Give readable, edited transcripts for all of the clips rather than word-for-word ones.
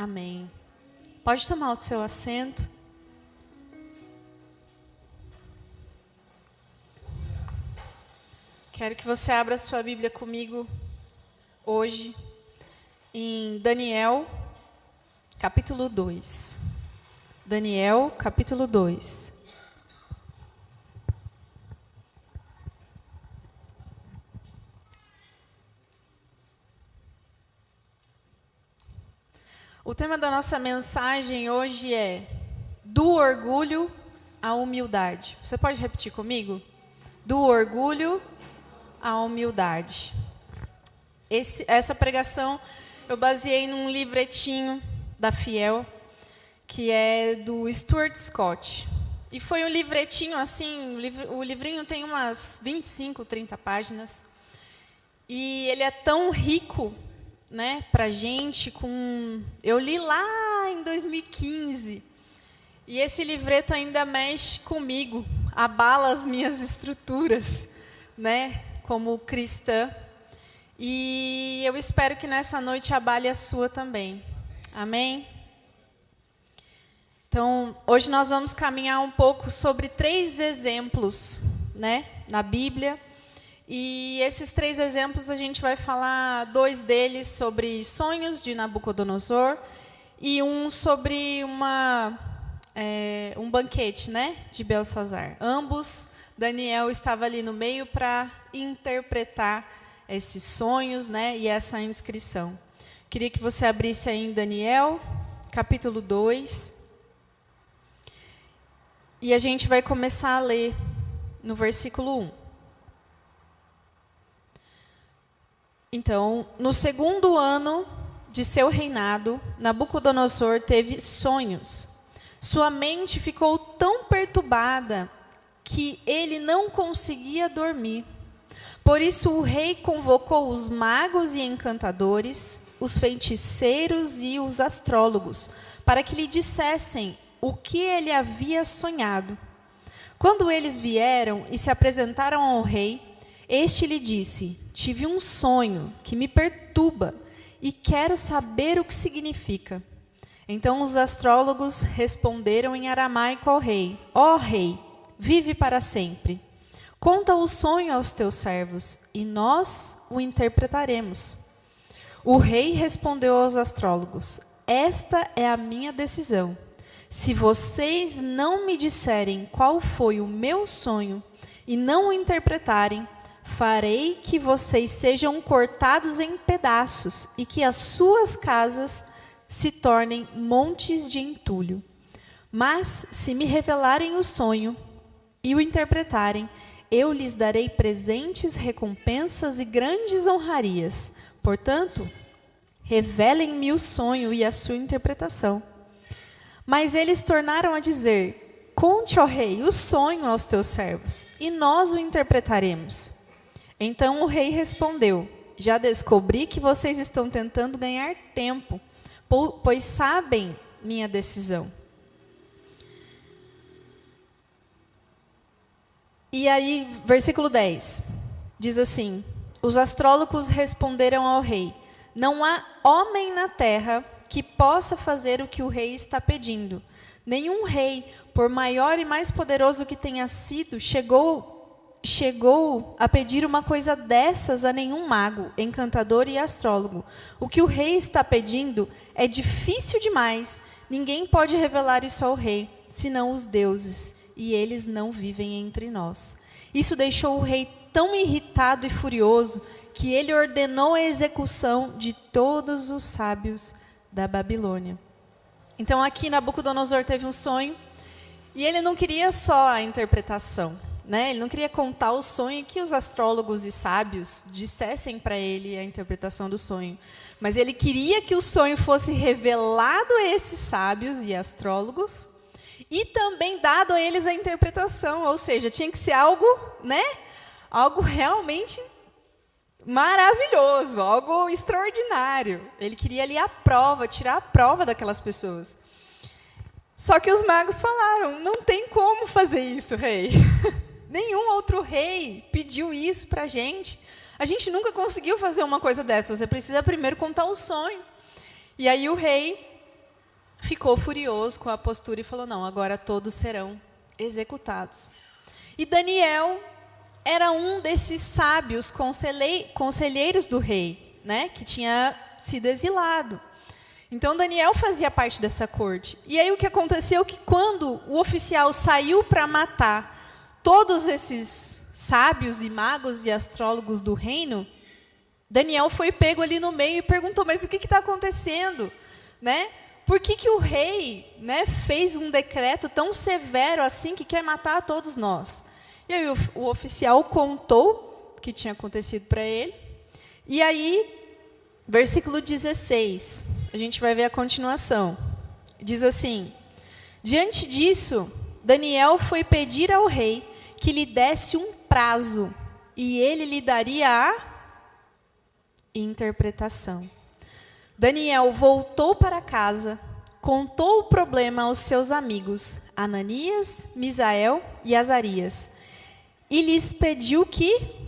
Amém. Pode tomar o seu assento. Quero que você abra sua Bíblia comigo hoje em Daniel, capítulo 2. Daniel, capítulo 2. O tema da nossa mensagem hoje é do orgulho à humildade. Você pode repetir comigo? Do orgulho à humildade. Essa pregação eu baseei num livretinho da Fiel, que é do Stuart Scott. E foi um livretinho assim, o livrinho tem umas 25, 30 páginas. E ele é tão rico, né, pra gente, eu li lá em 2015, e esse livreto ainda mexe comigo, abala as minhas estruturas, né, como cristã, e eu espero que nessa noite abale a sua também, amém? Então, hoje nós vamos caminhar um pouco sobre 3 exemplos, né, na Bíblia. E esses 3 exemplos, a gente vai falar 2 deles sobre sonhos de Nabucodonosor e um sobre um banquete, né, de Belsazar. Ambos, Daniel estava ali no meio para interpretar esses sonhos, né, e essa inscrição. Queria que você abrisse aí em Daniel, capítulo 2. E a gente vai começar a ler no versículo 1. Então, no 2º ano de seu reinado, Nabucodonosor teve sonhos. Sua mente ficou tão perturbada que ele não conseguia dormir. Por isso o rei convocou os magos e encantadores, os feiticeiros e os astrólogos, para que lhe dissessem o que ele havia sonhado. Quando eles vieram e se apresentaram ao rei, este lhe disse: tive um sonho que me perturba e quero saber o que significa. Então os astrólogos responderam em aramaico ao rei: ó rei, vive para sempre. Conta o sonho aos teus servos e nós o interpretaremos. O rei respondeu aos astrólogos: esta é a minha decisão. Se vocês não me disserem qual foi o meu sonho e não o interpretarem, farei que vocês sejam cortados em pedaços e que as suas casas se tornem montes de entulho. Mas, se me revelarem o sonho e o interpretarem, eu lhes darei presentes, recompensas e grandes honrarias. Portanto, revelem-me o sonho e a sua interpretação. Mas eles tornaram a dizer: conte, ó rei, o sonho aos teus servos, e nós o interpretaremos. Então o rei respondeu: já descobri que vocês estão tentando ganhar tempo, pois sabem minha decisão. E aí, versículo 10, diz assim: os astrólogos responderam ao rei: não há homem na terra que possa fazer o que o rei está pedindo. Nenhum rei, por maior e mais poderoso que tenha sido, chegou a pedir uma coisa dessas a nenhum mago, encantador e astrólogo. O que o rei está pedindo é difícil demais. Ninguém pode revelar isso ao rei, senão os deuses, e eles não vivem entre nós. Isso deixou o rei tão irritado e furioso que ele ordenou a execução de todos os sábios da Babilônia. Então aqui Nabucodonosor teve um sonho e ele não queria só a interpretação, né? Ele não queria contar o sonho e que os astrólogos e sábios dissessem para ele a interpretação do sonho. Mas ele queria que o sonho fosse revelado a esses sábios e astrólogos e também dado a eles a interpretação. Ou seja, tinha que ser algo, né? Algo realmente maravilhoso, algo extraordinário. Ele queria ali a prova, tirar a prova daquelas pessoas. Só que os magos falaram: não tem como fazer isso, rei. Nenhum outro rei pediu isso para a gente. A gente nunca conseguiu fazer uma coisa dessa. Você precisa primeiro contar o sonho. E aí o rei ficou furioso com a postura e falou: não, agora todos serão executados. E Daniel era um desses sábios conselheiros do rei, né, que tinha sido exilado. Então Daniel fazia parte dessa corte. E aí o que aconteceu é que quando o oficial saiu para matar todos esses sábios e magos e astrólogos do reino, Daniel foi pego ali no meio e perguntou: mas o que está acontecendo? Né? Por que o rei, né, fez um decreto tão severo assim que quer matar a todos nós? E aí o oficial contou o que tinha acontecido para ele. E aí, versículo 16, a gente vai ver a continuação. Diz assim: diante disso, Daniel foi pedir ao rei que lhe desse um prazo, e ele lhe daria a interpretação. Daniel voltou para casa, contou o problema aos seus amigos, Ananias, Misael e Azarias, e lhes pediu que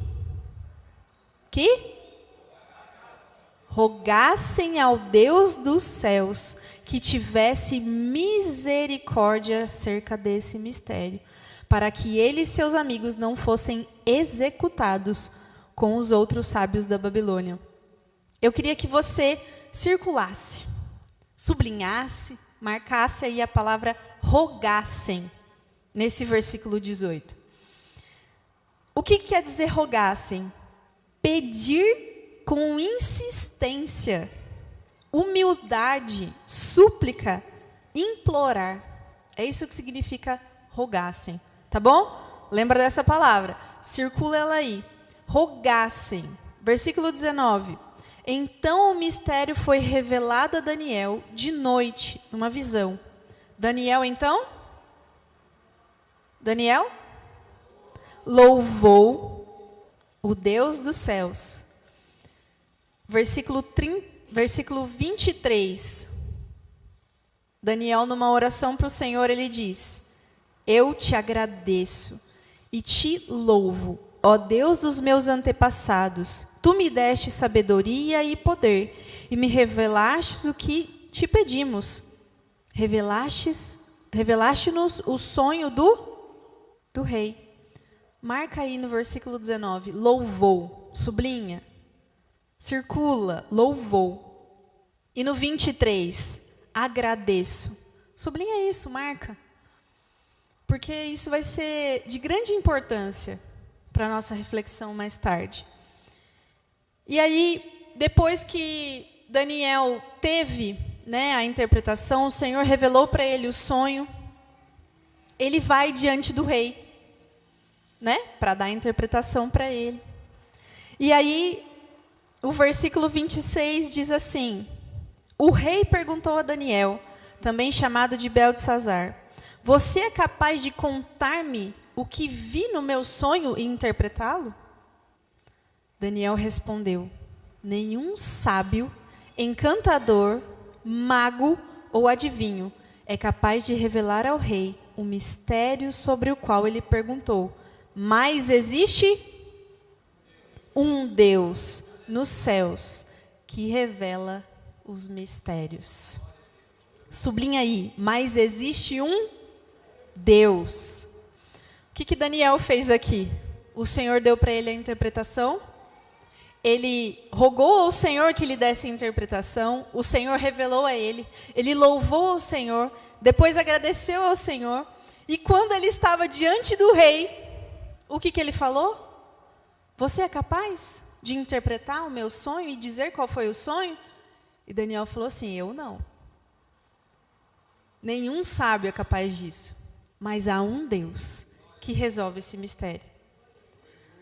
rogassem ao Deus dos céus que tivesse misericórdia acerca desse mistério, para que ele e seus amigos não fossem executados com os outros sábios da Babilônia. Eu queria que você circulasse, sublinhasse, marcasse aí a palavra rogassem, nesse versículo 18. O que quer dizer rogassem? Pedir com insistência, humildade, súplica, implorar. É isso que significa rogassem, tá bom? Lembra dessa palavra, circula ela aí. Rogassem, versículo 19. Então o mistério foi revelado a Daniel de noite, numa visão. Daniel, então? Daniel? Louvou o Deus dos céus. Versículo 23. Daniel, numa oração para o Senhor, ele diz: eu te agradeço e te louvo, ó Deus dos meus antepassados. Tu me deste sabedoria e poder, e me revelaste o que te pedimos. Revelaste-nos o sonho do rei. Marca aí no versículo 19, louvou, sublinha, circula, louvou. E no 23, agradeço. Sublinha isso, marca. Porque isso vai ser de grande importância para a nossa reflexão mais tarde. E aí, depois que Daniel teve, né, a interpretação, o Senhor revelou para ele o sonho, ele vai diante do rei, né, para dar a interpretação para ele. E aí, o versículo 26 diz assim: o rei perguntou a Daniel, também chamado de Beltesazar: você é capaz de contar-me o que vi no meu sonho e interpretá-lo? Daniel respondeu: nenhum sábio, encantador, mago ou adivinho é capaz de revelar ao rei o mistério sobre o qual ele perguntou. Mas existe um Deus nos céus que revela os mistérios. Sublinha aí, mas existe um Deus. O que Daniel fez aqui? O Senhor deu para ele a interpretação. Ele rogou ao Senhor que lhe desse a interpretação. O Senhor revelou a ele. Ele louvou ao Senhor. Depois agradeceu ao Senhor. E quando ele estava diante do rei, o que ele falou? Você é capaz de interpretar o meu sonho e dizer qual foi o sonho? E Daniel falou assim: eu não. Nenhum sábio é capaz disso. Mas há um Deus que resolve esse mistério.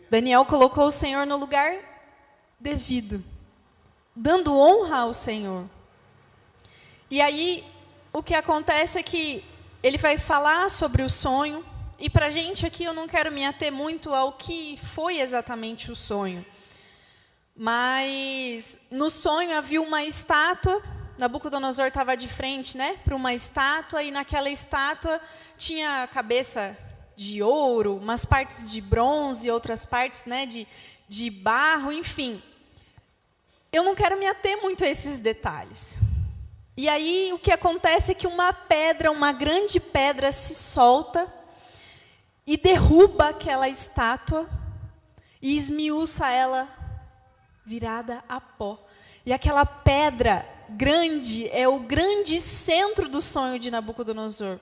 Daniel colocou o Senhor no lugar devido, dando honra ao Senhor. E aí, o que acontece é que ele vai falar sobre o sonho. E para a gente aqui, eu não quero me ater muito ao que foi exatamente o sonho. Mas no sonho havia uma estátua. Nabucodonosor estava de frente, né, para uma estátua. E naquela estátua tinha a cabeça de ouro, umas partes de bronze, outras partes, né, de barro, enfim. Eu não quero me ater muito a esses detalhes. E aí o que acontece é que uma pedra, uma grande pedra se solta e derruba aquela estátua e esmiuça ela virada a pó. E aquela pedra grande é o grande centro do sonho de Nabucodonosor.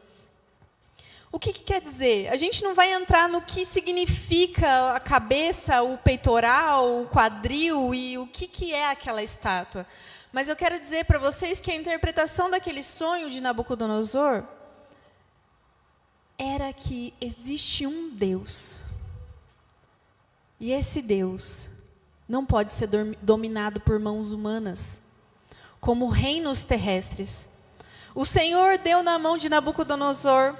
O que quer dizer? A gente não vai entrar no que significa a cabeça, o peitoral, o quadril e o que é aquela estátua. Mas eu quero dizer para vocês que a interpretação daquele sonho de Nabucodonosor era que existe um Deus. E esse Deus não pode ser dominado por mãos humanas, como reinos terrestres. O Senhor deu na mão de Nabucodonosor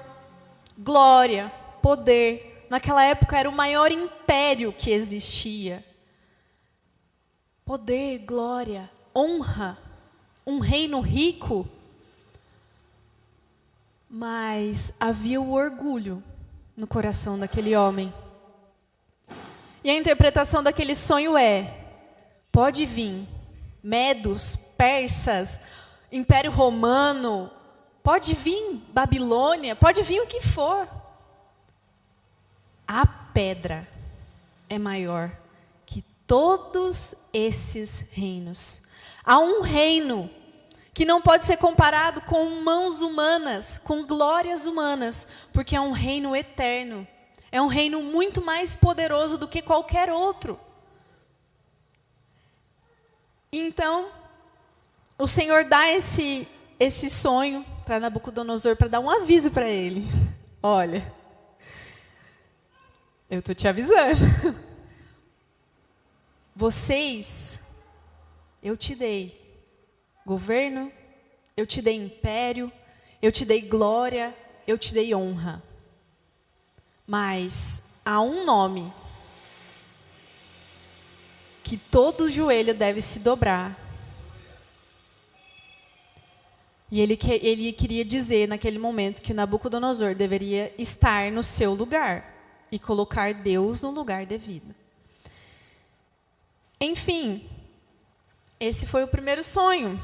glória, poder. Naquela época era o maior império que existia. Poder, glória, honra, um reino rico. Mas havia o orgulho no coração daquele homem. E a interpretação daquele sonho é: pode vir medos, persas, Império Romano, pode vir Babilônia, pode vir o que for. A pedra é maior que todos esses reinos. Há um reino que não pode ser comparado com mãos humanas, com glórias humanas, porque é um reino eterno. É um reino muito mais poderoso do que qualquer outro. Então, o Senhor dá esse sonho para Nabucodonosor, para dar um aviso para ele. Olha, eu estou te avisando. Vocês, eu te dei governo, eu te dei império, eu te dei glória, eu te dei honra. Mas há um nome que todo joelho deve se dobrar. E ele queria dizer naquele momento que Nabucodonosor deveria estar no seu lugar e colocar Deus no lugar devido. Enfim, esse foi o primeiro sonho.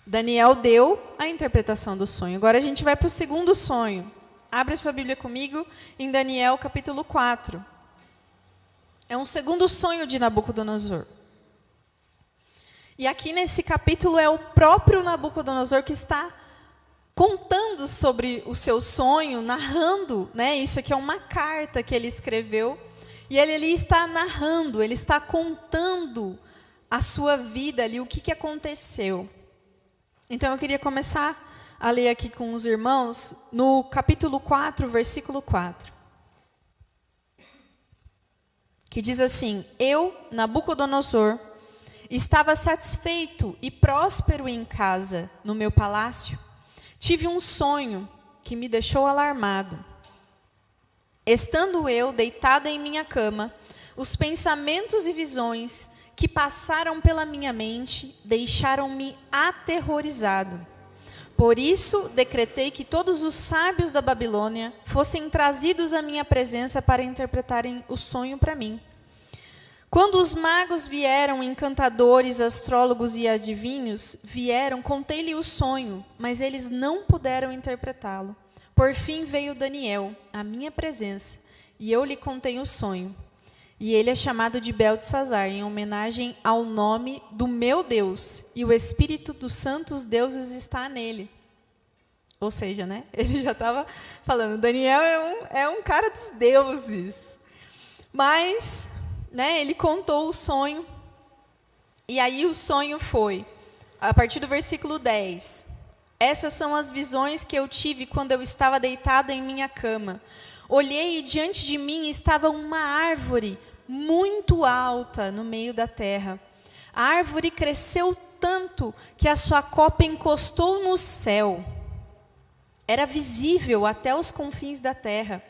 Daniel deu a interpretação do sonho. Agora a gente vai para o segundo sonho. Abre a sua Bíblia comigo em Daniel capítulo 4. É um segundo sonho de Nabucodonosor. E aqui nesse capítulo é o próprio Nabucodonosor que está contando sobre o seu sonho, narrando, né? Isso aqui é uma carta que ele escreveu. E ele ali está narrando, ele está contando a sua vida ali, o que aconteceu. Então eu queria começar a ler aqui com os irmãos, no capítulo 4, versículo 4. Que diz assim: Eu, Nabucodonosor, estava satisfeito e próspero em casa, no meu palácio. Tive um sonho que me deixou alarmado. Estando eu deitado em minha cama, os pensamentos e visões que passaram pela minha mente deixaram-me aterrorizado. Por isso, decretei que todos os sábios da Babilônia fossem trazidos à minha presença para interpretarem o sonho para mim. Quando os magos vieram, encantadores, astrólogos e adivinhos, vieram, contei-lhe o sonho, mas eles não puderam interpretá-lo. Por fim veio Daniel à minha presença, e eu lhe contei o sonho. E ele é chamado de Beltesazar, em homenagem ao nome do meu Deus, e o Espírito dos santos deuses está nele. Ou seja, né? Ele já estava falando, Daniel é um cara dos deuses. Mas, né, ele contou o sonho, e aí o sonho foi, a partir do versículo 10. Essas são as visões que eu tive quando eu estava deitado em minha cama. Olhei e diante de mim estava uma árvore muito alta no meio da terra. A árvore cresceu tanto que a sua copa encostou no céu. Era visível até os confins da terra.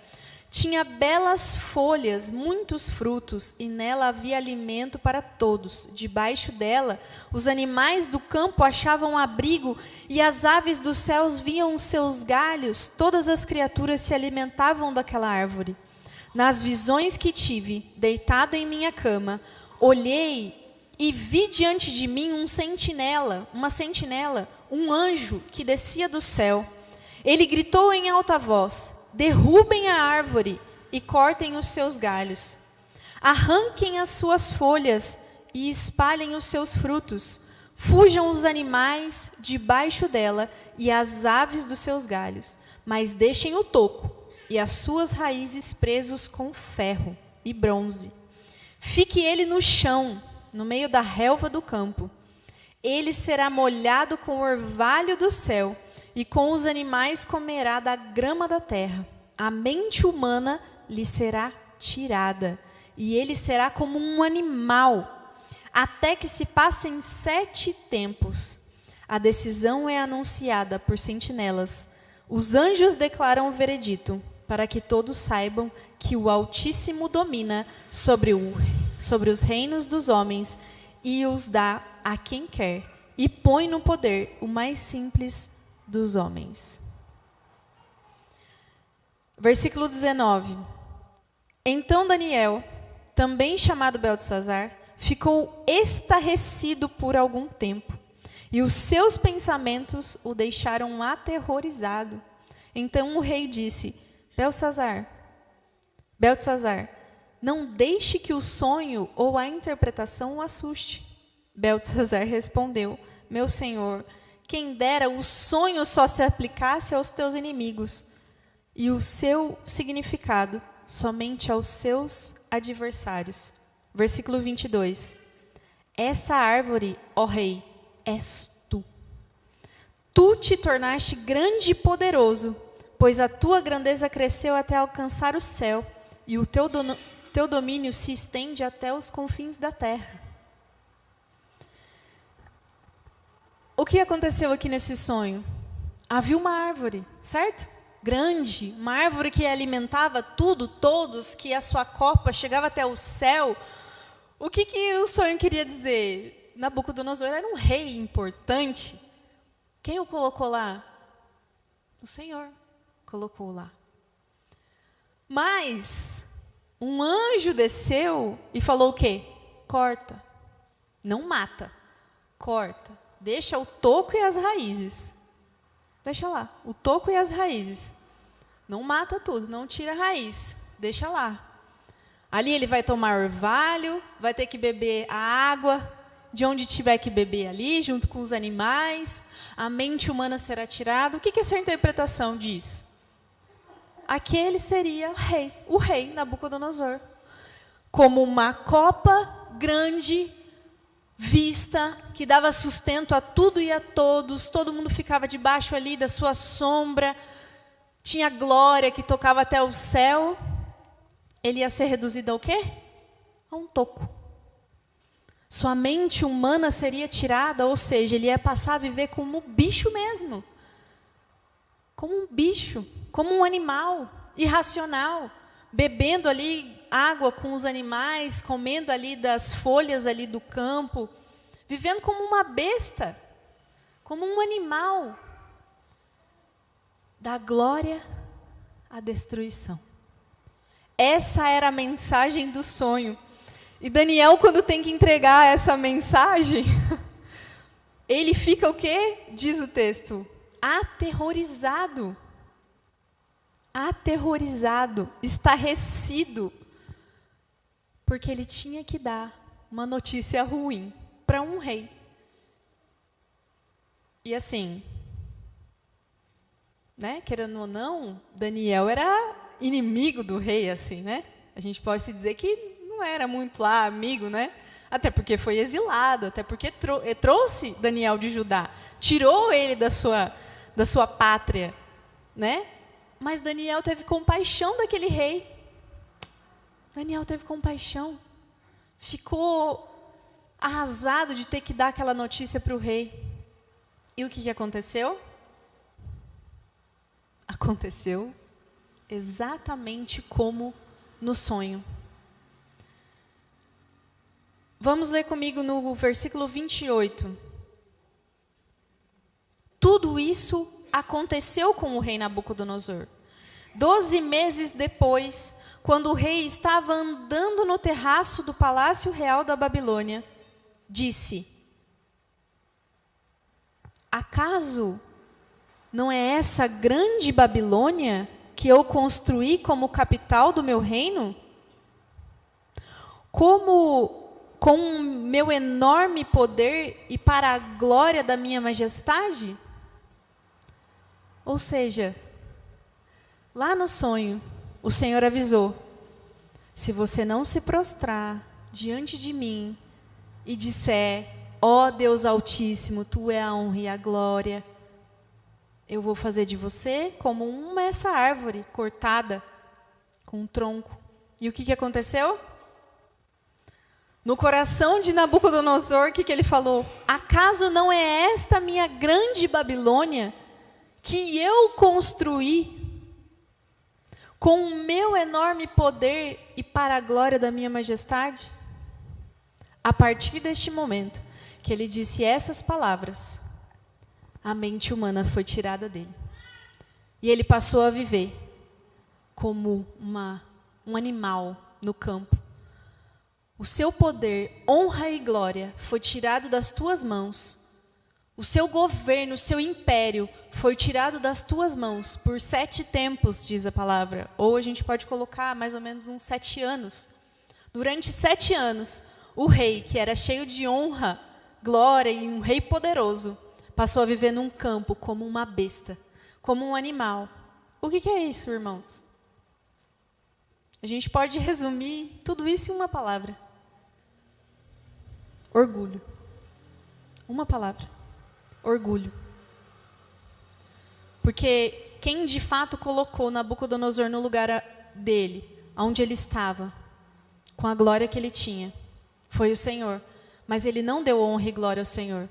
Tinha belas folhas, muitos frutos, e nela havia alimento para todos. Debaixo dela, os animais do campo achavam abrigo, e as aves dos céus viam os seus galhos. Todas as criaturas se alimentavam daquela árvore. Nas visões que tive, deitado em minha cama, olhei e vi diante de mim uma sentinela, um anjo que descia do céu. Ele gritou em alta voz: derrubem a árvore e cortem os seus galhos. Arranquem as suas folhas e espalhem os seus frutos. Fujam os animais debaixo dela e as aves dos seus galhos, mas deixem o toco e as suas raízes presos com ferro e bronze. Fique ele no chão, no meio da relva do campo. Ele será molhado com o orvalho do céu, e com os animais comerá da grama da terra. A mente humana lhe será tirada, e ele será como um animal, até que se passem 7 tempos. A decisão é anunciada por sentinelas. Os anjos declaram o veredito, para que todos saibam que o Altíssimo domina sobre os reinos dos homens e os dá a quem quer, e põe no poder o mais simples dos homens. Versículo 19. Então Daniel, também chamado Beltesazar, ficou estarrecido por algum tempo, e os seus pensamentos o deixaram aterrorizado. Então o rei disse: Beltesazar, não deixe que o sonho ou a interpretação o assuste. Beltesazar respondeu: meu senhor, quem dera o sonho só se aplicasse aos teus inimigos, e o seu significado somente aos seus adversários. Versículo 22. Essa árvore, ó rei, és tu. Tu te tornaste grande e poderoso, pois a tua grandeza cresceu até alcançar o céu, e o teu domínio se estende até os confins da terra. O que aconteceu aqui nesse sonho? Havia uma árvore, certo? Grande, uma árvore que alimentava tudo, todos, que a sua copa chegava até o céu. O que o sonho queria dizer? Nabucodonosor era um rei importante. Quem o colocou lá? O Senhor colocou lá. Mas um anjo desceu e falou o quê? Corta. Não mata. Corta. Deixa o toco e as raízes. Deixa lá, o toco e as raízes. Não mata tudo, não tira a raiz. Deixa lá. Ali ele vai tomar orvalho, vai ter que beber a água de onde tiver que beber ali, junto com os animais. A mente humana será tirada. O que essa interpretação diz? Aquele seria o rei Nabucodonosor. Como uma copa grande, vista, que dava sustento a tudo e a todos, todo mundo ficava debaixo ali da sua sombra, tinha glória que tocava até o céu. Ele ia ser reduzido ao quê? A um toco. Sua mente humana seria tirada, ou seja, ele ia passar a viver como um bicho mesmo. Como um bicho, como um animal irracional, bebendo ali água com os animais, comendo ali das folhas ali do campo, vivendo como uma besta, como um animal, da glória à destruição. Essa era a mensagem do sonho. E Daniel, quando tem que entregar essa mensagem, ele fica o quê? Diz o texto, aterrorizado. Aterrorizado, estarrecido, porque ele tinha que dar uma notícia ruim para um rei. E assim, né, querendo ou não, Daniel era inimigo do rei, assim, né? A gente pode se dizer que não era muito lá amigo, né? Até porque foi exilado, até porque trouxe Daniel de Judá, tirou ele da sua pátria, né? Mas Daniel teve compaixão daquele rei. Daniel teve compaixão. Ficou arrasado de ter que dar aquela notícia para o rei. E o que aconteceu? Aconteceu exatamente como no sonho. Vamos ler comigo no versículo 28. Tudo isso aconteceu com o rei Nabucodonosor. 12 meses depois, quando o rei estava andando no terraço do palácio real da Babilônia, disse: Acaso não é essa grande Babilônia que eu construí como capital do meu reino? Como com meu enorme poder e para a glória da minha majestade? Ou seja, lá no sonho, o Senhor avisou: se você não se prostrar diante de mim e disser, ó Deus Altíssimo, tu é a honra e a glória, eu vou fazer de você como essa árvore cortada com um tronco. E o que aconteceu? No coração de Nabucodonosor, o que ele falou? Acaso não é esta minha grande Babilônia que eu construí com o meu enorme poder e para a glória da minha majestade? A partir deste momento que ele disse essas palavras, a mente humana foi tirada dele. E ele passou a viver como um animal no campo. O seu poder, honra e glória foi tirado das tuas mãos. O seu governo, o seu império foi tirado das tuas mãos por 7 tempos, diz a palavra. Ou a gente pode colocar mais ou menos uns 7 anos. Durante 7 anos, o rei, que era cheio de honra, glória e um rei poderoso, passou a viver num campo como uma besta, como um animal. O que é isso, irmãos? A gente pode resumir tudo isso em uma palavra. Orgulho. Uma palavra. Orgulho. Porque quem de fato colocou Nabucodonosor no lugar dele, onde ele estava, com a glória que ele tinha, foi o Senhor. Mas ele não deu honra e glória ao Senhor.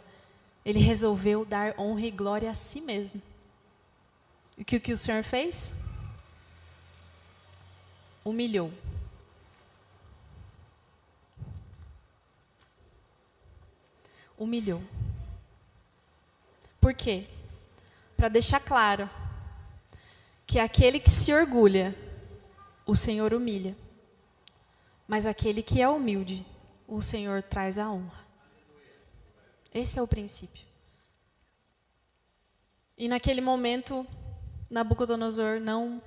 Ele resolveu dar honra e glória a si mesmo. E o que o Senhor fez? Humilhou. Humilhou. Por quê? Para deixar claro que aquele que se orgulha, o Senhor humilha. Mas aquele que é humilde, o Senhor traz a honra. Esse é o princípio. E naquele momento, Nabucodonosor não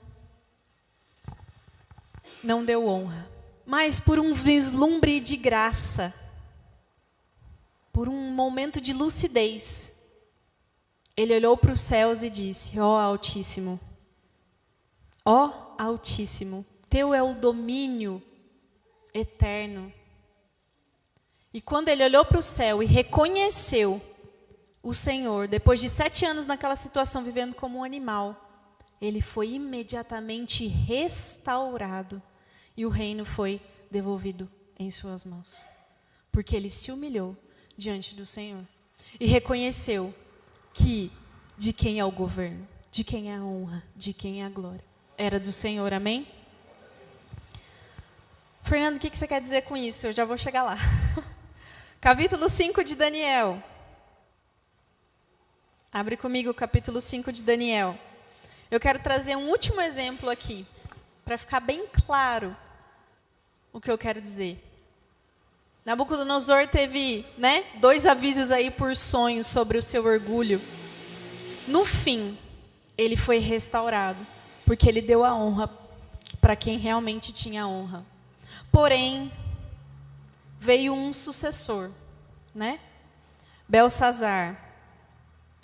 deu honra. Mas por um vislumbre de graça, por um momento de lucidez, ele olhou para os céus e disse: ó Altíssimo, teu é o domínio eterno. E quando ele olhou para o céu e reconheceu o Senhor, depois de 7 anos naquela situação, vivendo como um animal, ele foi imediatamente restaurado e o reino foi devolvido em suas mãos. Porque ele se humilhou diante do Senhor e reconheceu que de quem é o governo, de quem é a honra, de quem é a glória. Era do Senhor, amém? Fernando, o que você quer dizer com isso? Eu já vou chegar lá. Capítulo 5 de Daniel. Abre comigo o capítulo 5 de Daniel. Eu quero trazer um último exemplo aqui, para ficar bem claro o que eu quero dizer. Nabucodonosor teve 2 avisos aí por sonhos sobre o seu orgulho. No fim, ele foi restaurado, porque ele deu a honra para quem realmente tinha honra. Porém, veio um sucessor, Belsazar,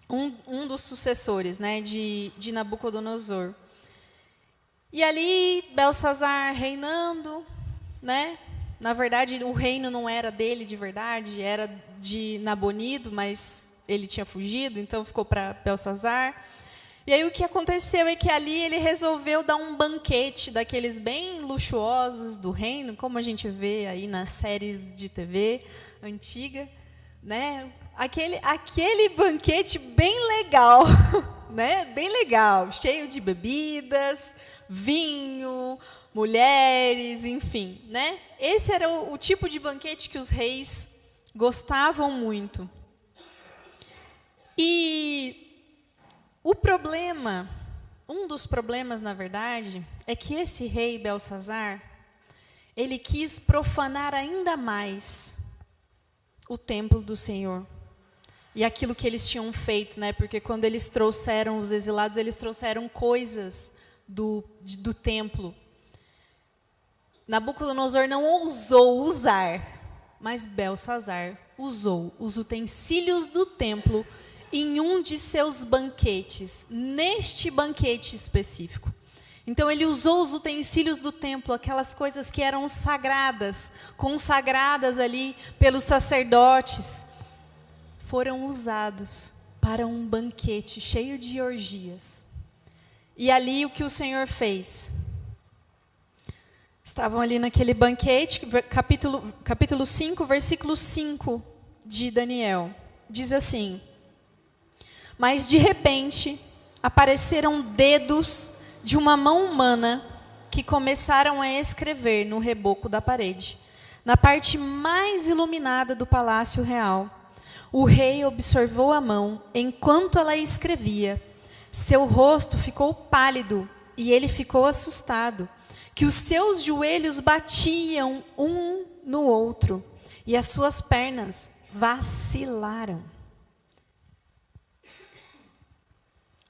um dos sucessores, de Nabucodonosor. E ali, Belsazar reinando, Na verdade, o reino não era dele de verdade, era de Nabonido, mas ele tinha fugido, então ficou para Belsazar. E aí o que aconteceu é que ali ele resolveu dar um banquete daqueles bem luxuosos do reino, como a gente vê aí nas séries de TV antiga, Aquele banquete bem legal, Bem legal, cheio de bebidas, vinho, mulheres, enfim, Esse era o tipo de banquete que os reis gostavam muito. E o problema, um dos problemas, na verdade, é que esse rei Belsazar, ele quis profanar ainda mais o templo do Senhor. e aquilo que eles tinham feito, né? Porque quando eles trouxeram os exilados, eles trouxeram coisas do templo. Nabucodonosor não ousou usar, mas Belsazar usou os utensílios do templo em um de seus banquetes, neste banquete específico. Então ele usou os utensílios do templo, aquelas coisas que eram sagradas, consagradas ali pelos sacerdotes, foram usados para um banquete cheio de orgias. E ali o que o Senhor fez? Estavam ali naquele banquete, capítulo 5, versículo 5 de Daniel. Diz assim: mas de repente apareceram dedos de uma mão humana que começaram a escrever no reboco da parede, na parte mais iluminada do palácio real. O rei observou a mão enquanto ela escrevia. Seu rosto ficou pálido e ele ficou assustado, que os seus joelhos batiam um no outro e as suas pernas vacilaram.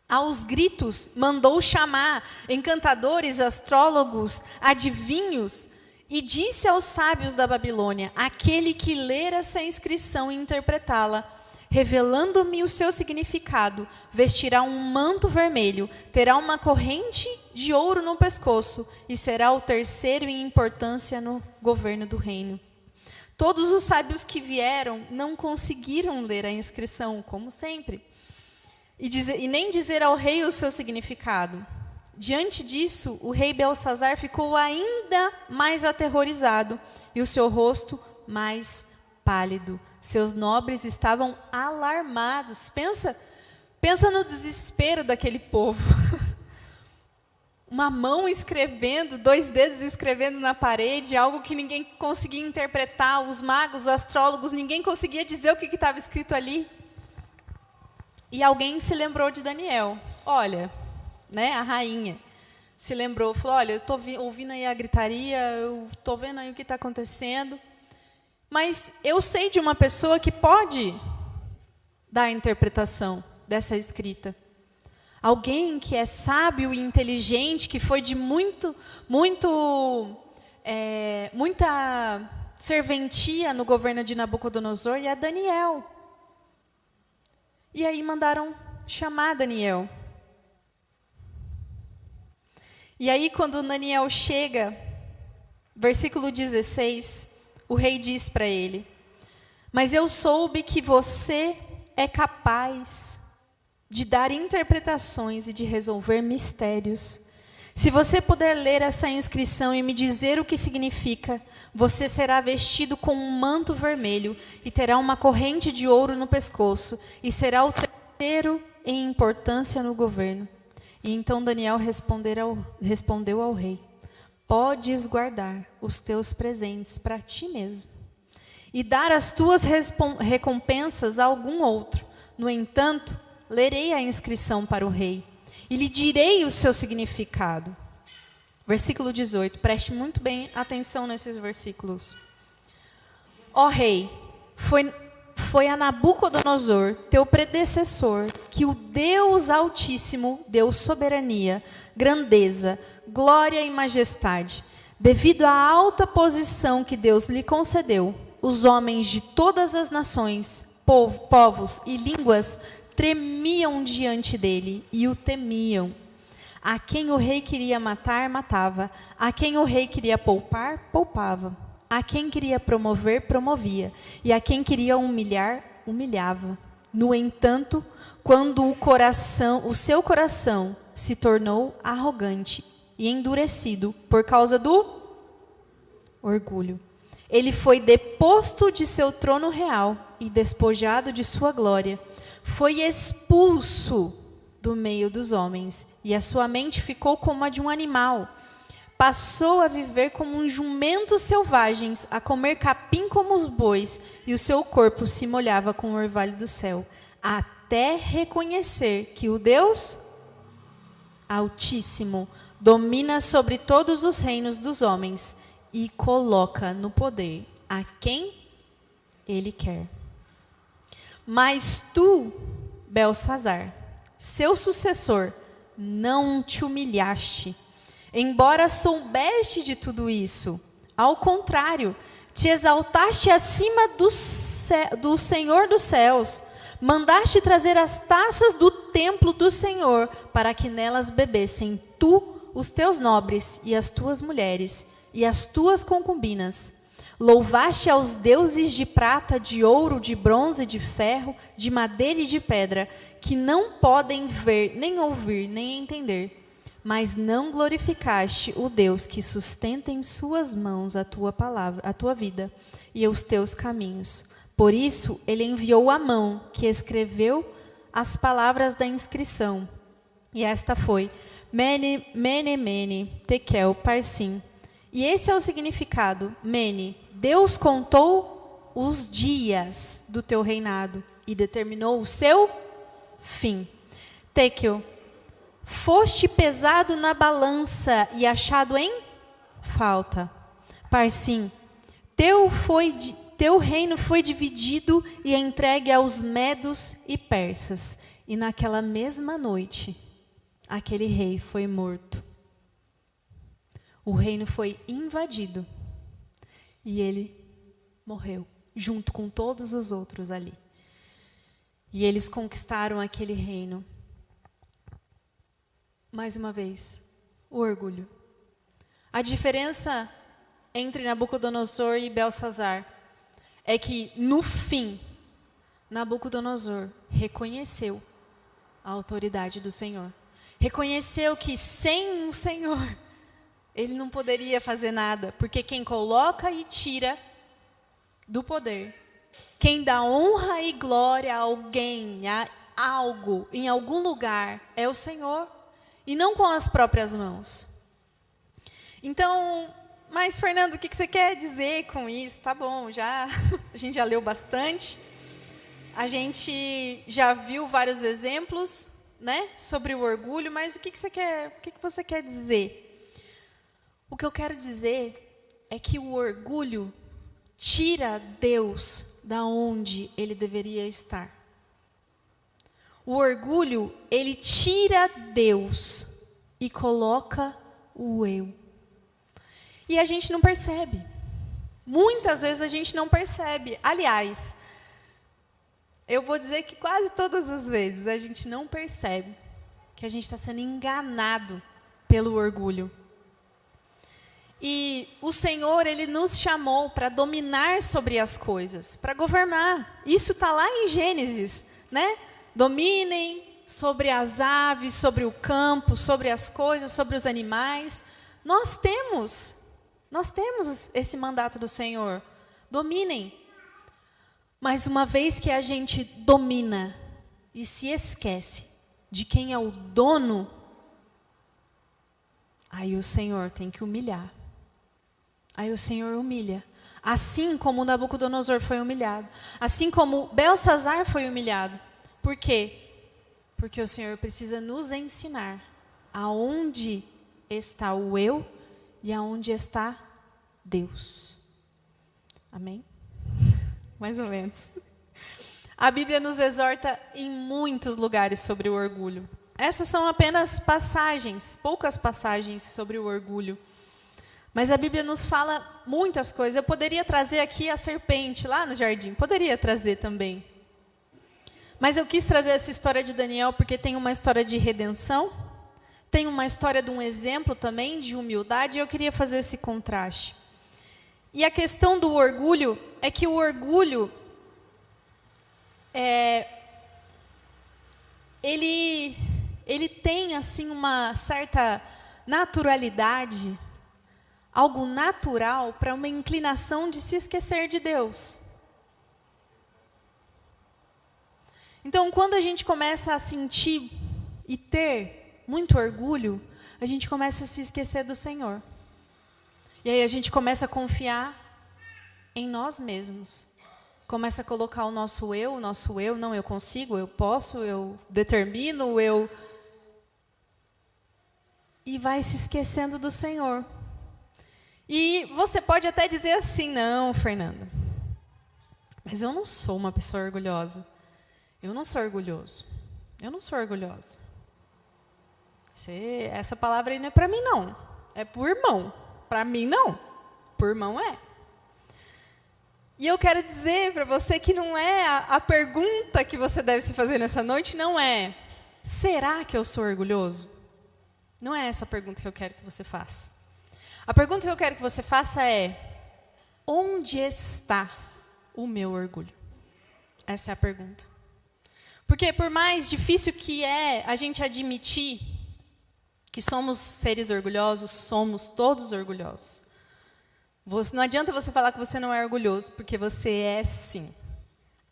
Aos gritos, mandou chamar encantadores, astrólogos, adivinhos, e disse aos sábios da Babilônia: aquele que ler essa inscrição e interpretá-la, revelando-me o seu significado, vestirá um manto vermelho, terá uma corrente de ouro no pescoço e será o terceiro em importância no governo do reino. Todos os sábios que vieram não conseguiram ler a inscrição, como sempre, e nem dizer ao rei o seu significado. Diante disso, o rei Belsazar ficou ainda mais aterrorizado e o seu rosto mais pálido. Seus nobres estavam alarmados. Pensa no desespero daquele povo. Uma mão escrevendo, 2 dedos escrevendo na parede, algo que ninguém conseguia interpretar, os magos, os astrólogos, ninguém conseguia dizer o que estava escrito ali. E alguém se lembrou de Daniel. Olha, né, a rainha se lembrou, falou: olha, eu estou ouvindo aí a gritaria, eu estou vendo aí o que está acontecendo, mas eu sei de uma pessoa que pode dar a interpretação dessa escrita. Alguém que é sábio e inteligente, que foi de muita serventia no governo de Nabucodonosor, e é Daniel. E aí mandaram chamar Daniel. E aí quando Daniel chega, versículo 16, o rei diz para ele: mas eu soube que você é capaz de dar interpretações e de resolver mistérios. Se você puder ler essa inscrição e me dizer o que significa, você será vestido com um manto vermelho e terá uma corrente de ouro no pescoço e será o terceiro em importância no governo. E então Daniel respondeu ao rei: podes guardar os teus presentes para ti mesmo e dar as tuas recompensas a algum outro. No entanto, lerei a inscrição para o rei e lhe direi o seu significado. Versículo 18, preste muito bem atenção nesses versículos. Ó rei, foi a Nabucodonosor, teu predecessor, que o Deus Altíssimo deu soberania, grandeza, glória e majestade. Devido à alta posição que Deus lhe concedeu, os homens de todas as nações, povos e línguas tremiam diante dele e o temiam. A quem o rei queria matar, matava. A quem o rei queria poupar, poupava. A quem queria promover, promovia. E a quem queria humilhar, humilhava. No entanto, quando o seu coração se tornou arrogante e endurecido por causa do orgulho, ele foi deposto de seu trono real e despojado de sua glória. Foi expulso do meio dos homens, e a sua mente ficou como a de um animal. Passou a viver como um jumento selvagens, a comer capim como os bois, e o seu corpo se molhava com o orvalho do céu, até reconhecer que o Deus Altíssimo domina sobre todos os reinos dos homens e coloca no poder a quem Ele quer. Mas tu, Belsazar, seu sucessor, não te humilhaste, embora soubeste de tudo isso. Ao contrário, te exaltaste acima do Senhor dos céus, mandaste trazer as taças do templo do Senhor, para que nelas bebessem tu, os teus nobres, e as tuas mulheres, e as tuas concubinas. Louvaste aos deuses de prata, de ouro, de bronze, de ferro, de madeira e de pedra, que não podem ver, nem ouvir, nem entender. Mas não glorificaste o Deus que sustenta em suas mãos a tua palavra, a tua vida e os teus caminhos. Por isso, ele enviou a mão que escreveu as palavras da inscrição. E esta foi: Mene, Mene, Mene, Tekel, Parsim. E esse é o significado. Mene, Deus contou os dias do teu reinado e determinou o seu fim. Tekel, foste pesado na balança e achado em falta. Parsim, teu reino foi dividido e entregue aos medos e persas. E naquela mesma noite, aquele rei foi morto. O reino foi invadido e ele morreu, junto com todos os outros ali. E eles conquistaram aquele reino. Mais uma vez, o orgulho. A diferença entre Nabucodonosor e Belsazar é que, no fim, Nabucodonosor reconheceu a autoridade do Senhor. Reconheceu que sem o Senhor, ele não poderia fazer nada, porque quem coloca e tira do poder, quem dá honra e glória a alguém, a algo, em algum lugar, é o Senhor, e não com as próprias mãos. Então, mas Fernando, o que você quer dizer com isso? Tá bom, a gente já leu bastante, a gente já viu vários exemplos, né, sobre o orgulho, mas o que você quer dizer? O que eu quero dizer é que o orgulho tira Deus da onde ele deveria estar. O orgulho, ele tira Deus e coloca o eu. E a gente não percebe. Muitas vezes a gente não percebe. Aliás, eu vou dizer que quase todas as vezes a gente não percebe que a gente está sendo enganado pelo orgulho. E o Senhor, ele nos chamou para dominar sobre as coisas, para governar. Isso está lá em Gênesis, né? Dominem sobre as aves, sobre o campo, sobre as coisas, sobre os animais. Nós temos esse mandato do Senhor. Dominem. Mas uma vez que a gente domina e se esquece de quem é o dono, aí o Senhor tem que humilhar. Aí o Senhor humilha. Assim como Nabucodonosor foi humilhado. Assim como Belsazar foi humilhado. Por quê? Porque o Senhor precisa nos ensinar aonde está o eu e aonde está Deus. Amém? Mais ou menos. A Bíblia nos exorta em muitos lugares sobre o orgulho. Essas são apenas passagens, poucas passagens sobre o orgulho. Mas a Bíblia nos fala muitas coisas. Eu poderia trazer aqui a serpente lá no jardim. Poderia trazer também. Mas eu quis trazer essa história de Daniel porque tem uma história de redenção. Tem uma história de um exemplo também de humildade. E eu queria fazer esse contraste. E a questão do orgulho é que o orgulho ele tem assim uma certa naturalidade, algo natural para uma inclinação de se esquecer de Deus. Então, quando a gente começa a sentir e ter muito orgulho, a gente começa a se esquecer do Senhor. E aí a gente começa a confiar em nós mesmos. Começa a colocar o nosso eu, não, eu consigo, eu posso, eu determino, e vai se esquecendo do Senhor. E você pode até dizer assim, não, Fernanda, mas eu não sou uma pessoa orgulhosa. Eu não sou orgulhoso. Eu não sou orgulhosa. Essa palavra aí não é para mim, não. É para o irmão. Para mim, não. Para o irmão, é. E eu quero dizer para você que não é a pergunta que você deve se fazer nessa noite, não é: será que eu sou orgulhoso? Não é essa a pergunta que eu quero que você faça. A pergunta que eu quero que você faça é: onde está o meu orgulho? Essa é a pergunta. Porque por mais difícil que é a gente admitir que somos seres orgulhosos, somos todos orgulhosos. Não adianta você falar que você não é orgulhoso, porque você é sim.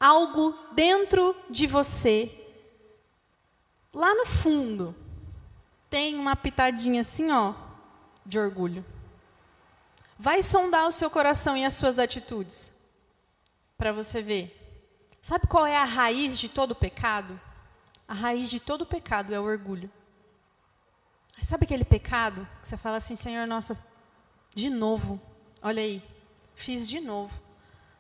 Algo dentro de você, lá no fundo, tem uma pitadinha assim, ó, de orgulho. Vai sondar o seu coração e as suas atitudes, para você ver. Sabe qual é a raiz de todo pecado? A raiz de todo pecado é o orgulho. Sabe aquele pecado que você fala assim: Senhor, nossa, de novo, olha aí, fiz de novo.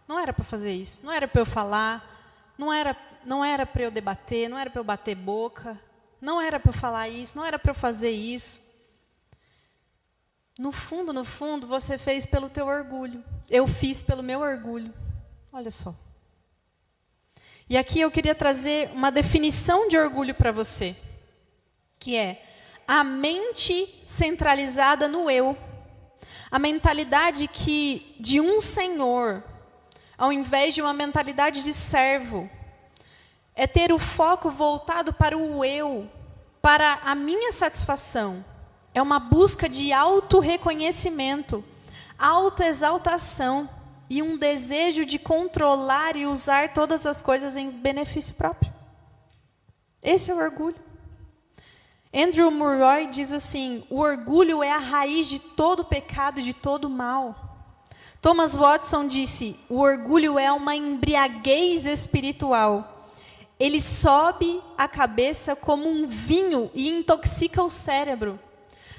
Não era para fazer isso, não era para eu falar, não era para eu debater, não era para eu bater boca, não era para eu falar isso, não era para eu fazer isso. No fundo, você fez pelo teu orgulho. Eu fiz pelo meu orgulho. Olha só. E aqui eu queria trazer uma definição de orgulho para você, que é a mente centralizada no eu. A mentalidade de um senhor, ao invés de uma mentalidade de servo. É ter o foco voltado para o eu, para a minha satisfação. É uma busca de autorreconhecimento, autoexaltação e um desejo de controlar e usar todas as coisas em benefício próprio. Esse é o orgulho. Andrew Murray diz assim: o orgulho é a raiz de todo pecado e de todo mal. Thomas Watson disse: o orgulho é uma embriaguez espiritual. Ele sobe a cabeça como um vinho e intoxica o cérebro.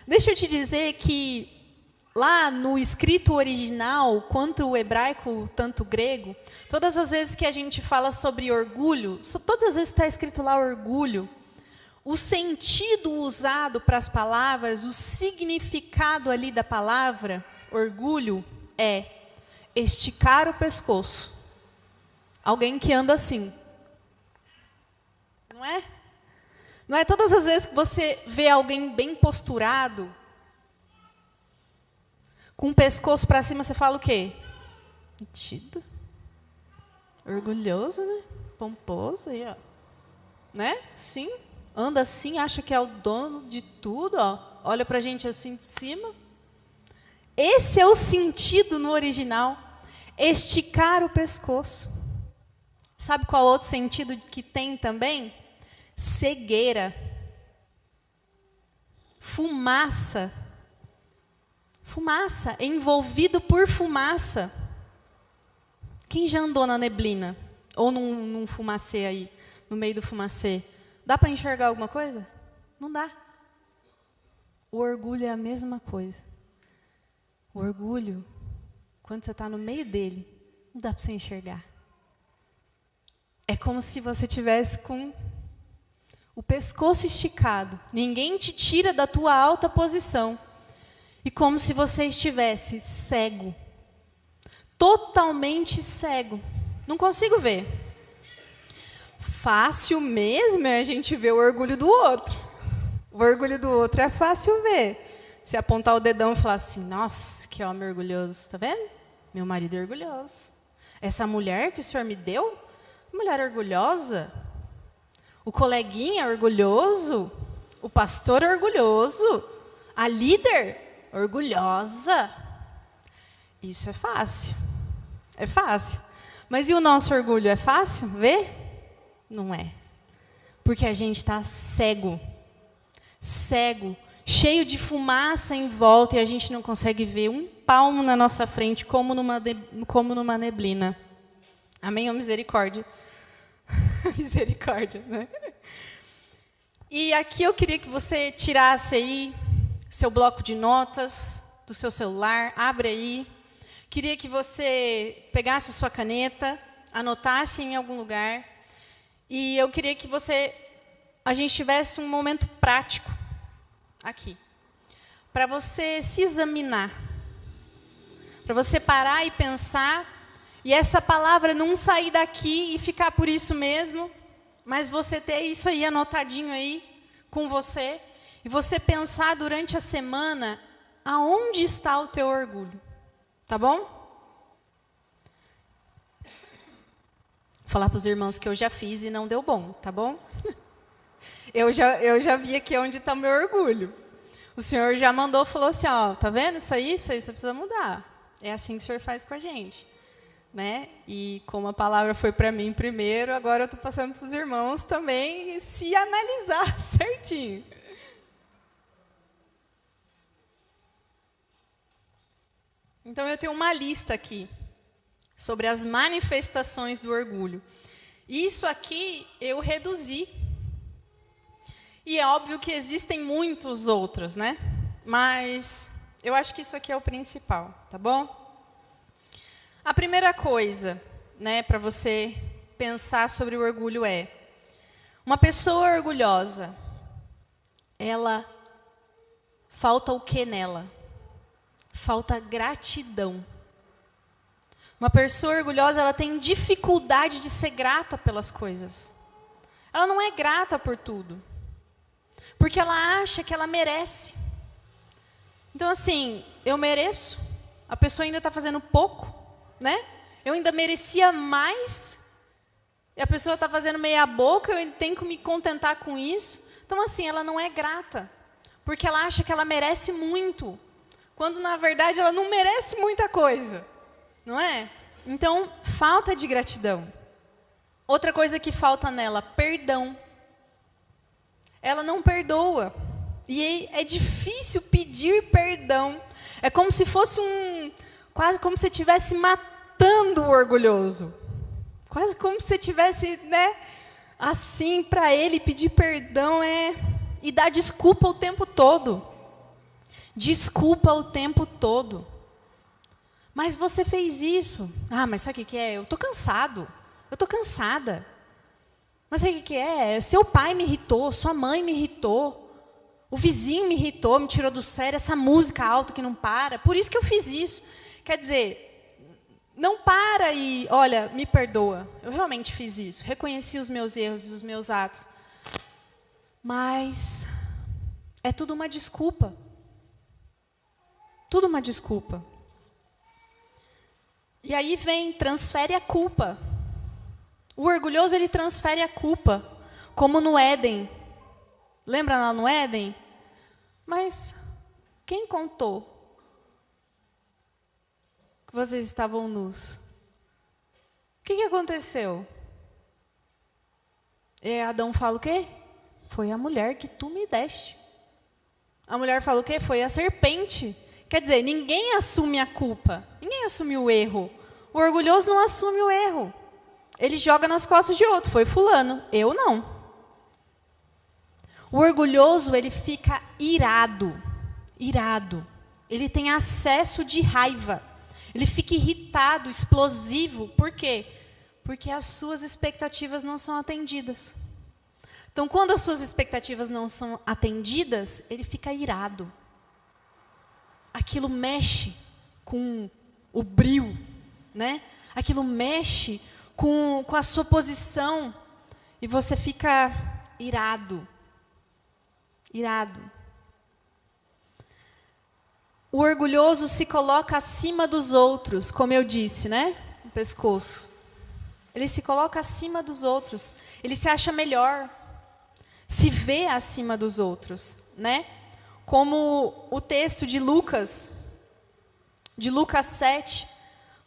Deixa eu te dizer que lá no escrito original, quanto o hebraico, tanto o grego, todas as vezes que a gente fala sobre orgulho, todas as vezes que está escrito lá orgulho, o sentido usado para as palavras, o significado ali da palavra orgulho é esticar o pescoço. Alguém que anda assim. Não é? Não é todas as vezes que você vê alguém bem posturado, com o pescoço para cima, você fala o quê? Metido. Orgulhoso, né? Pomposo aí, ó. Né? Sim. Anda assim, acha que é o dono de tudo, ó. Olha pra gente assim de cima. Esse é o sentido no original. Esticar o pescoço. Sabe qual outro sentido que tem também? Cegueira. Fumaça. Fumaça, envolvido por fumaça. Quem já andou na neblina? Ou num fumacê aí, no meio do fumacê? Dá para enxergar alguma coisa? Não dá. O orgulho é a mesma coisa. O orgulho, quando você está no meio dele, não dá para você enxergar. É como se você tivesse com o pescoço esticado. Ninguém te tira da tua alta posição. E como se você estivesse cego. Totalmente cego. Não consigo ver. Fácil mesmo é a gente ver o orgulho do outro. O orgulho do outro é fácil ver. Se apontar o dedão e falar assim: nossa, que homem orgulhoso. Está vendo? Meu marido é orgulhoso. Essa mulher que o senhor me deu, mulher orgulhosa. O coleguinha é orgulhoso. O pastor é orgulhoso. A líder orgulhosa. Isso é fácil. É fácil. Mas e o nosso orgulho? É fácil ver? Não é. Porque a gente está cego. Cego. Cheio de fumaça em volta e a gente não consegue ver um palmo na nossa frente, como numa neblina. Amém ou misericórdia? Misericórdia, né? E aqui eu queria que você tirasse aí seu bloco de notas do seu celular, abre aí. Queria que você pegasse a sua caneta, anotasse em algum lugar E eu queria que a gente tivesse um momento prático aqui, para você se examinar, para você parar e pensar, e essa palavra não sair daqui e ficar por isso mesmo, mas você ter isso aí anotadinho aí com você, e você pensar durante a semana aonde está o teu orgulho, tá bom? Vou falar para os irmãos que eu já fiz e não deu bom, tá bom? Eu já vi aqui onde está o meu orgulho. O Senhor já mandou, falou assim, ó, tá vendo isso aí você precisa mudar. É assim que o Senhor faz com a gente, né? E como a palavra foi para mim primeiro, agora eu estou passando para os irmãos também se analisar certinho. Então eu tenho uma lista aqui sobre as manifestações do orgulho. Isso aqui eu reduzi. E é óbvio que existem muitos outros, né? Mas eu acho que isso aqui é o principal, tá bom? A primeira coisa, né, para você pensar sobre o orgulho é: uma pessoa orgulhosa, ela falta o que nela? Falta gratidão. Uma pessoa orgulhosa, ela tem dificuldade de ser grata pelas coisas. Ela não é grata por tudo. Porque ela acha que ela merece. Então, assim, eu mereço. A pessoa ainda está fazendo pouco, né? Eu ainda merecia mais. E a pessoa está fazendo meia boca, eu tenho que me contentar com isso. Então, assim, ela não é grata. Porque ela acha que ela merece muito. Quando, na verdade, ela não merece muita coisa. Não é? Então, falta de gratidão. Outra coisa que falta nela, perdão. Ela não perdoa. E é difícil pedir perdão. É como se fosse quase como se você estivesse matando o orgulhoso. Quase como se você estivesse, né, assim, para ele pedir perdão e dar desculpa o tempo todo. Desculpa o tempo todo. Mas você fez isso. Ah, mas sabe o que é? Eu estou cansado. Eu estou cansada. Mas sabe o que é? Seu pai me irritou, sua mãe me irritou, o vizinho me irritou, me tirou do sério, essa música alta que não para. Por isso que eu fiz isso. Quer dizer, não para e, olha, me perdoa. Eu realmente fiz isso. Reconheci os meus erros, os meus atos. Mas é tudo uma desculpa. Tudo uma desculpa. E aí transfere a culpa. O orgulhoso, ele transfere a culpa, como no Éden. Lembra lá no Éden? Mas quem contou que vocês estavam nus? O que aconteceu? E Adão fala o quê? Foi a mulher que tu me deste. A mulher fala o quê? Foi a serpente. Quer dizer, ninguém assume a culpa. Ninguém assume o erro. O orgulhoso não assume o erro. Ele joga nas costas de outro. Foi fulano. Eu não. O orgulhoso, ele fica irado. Irado. Ele tem acesso de raiva. Ele fica irritado, explosivo. Por quê? Porque as suas expectativas não são atendidas. Então, quando as suas expectativas não são atendidas, ele fica irado. Aquilo mexe com o brio, né? Aquilo mexe com a sua posição e você fica irado. Irado. O orgulhoso se coloca acima dos outros, como eu disse, né? No pescoço. Ele se coloca acima dos outros. Ele se acha melhor. Se vê acima dos outros, né? Como o texto de Lucas 7,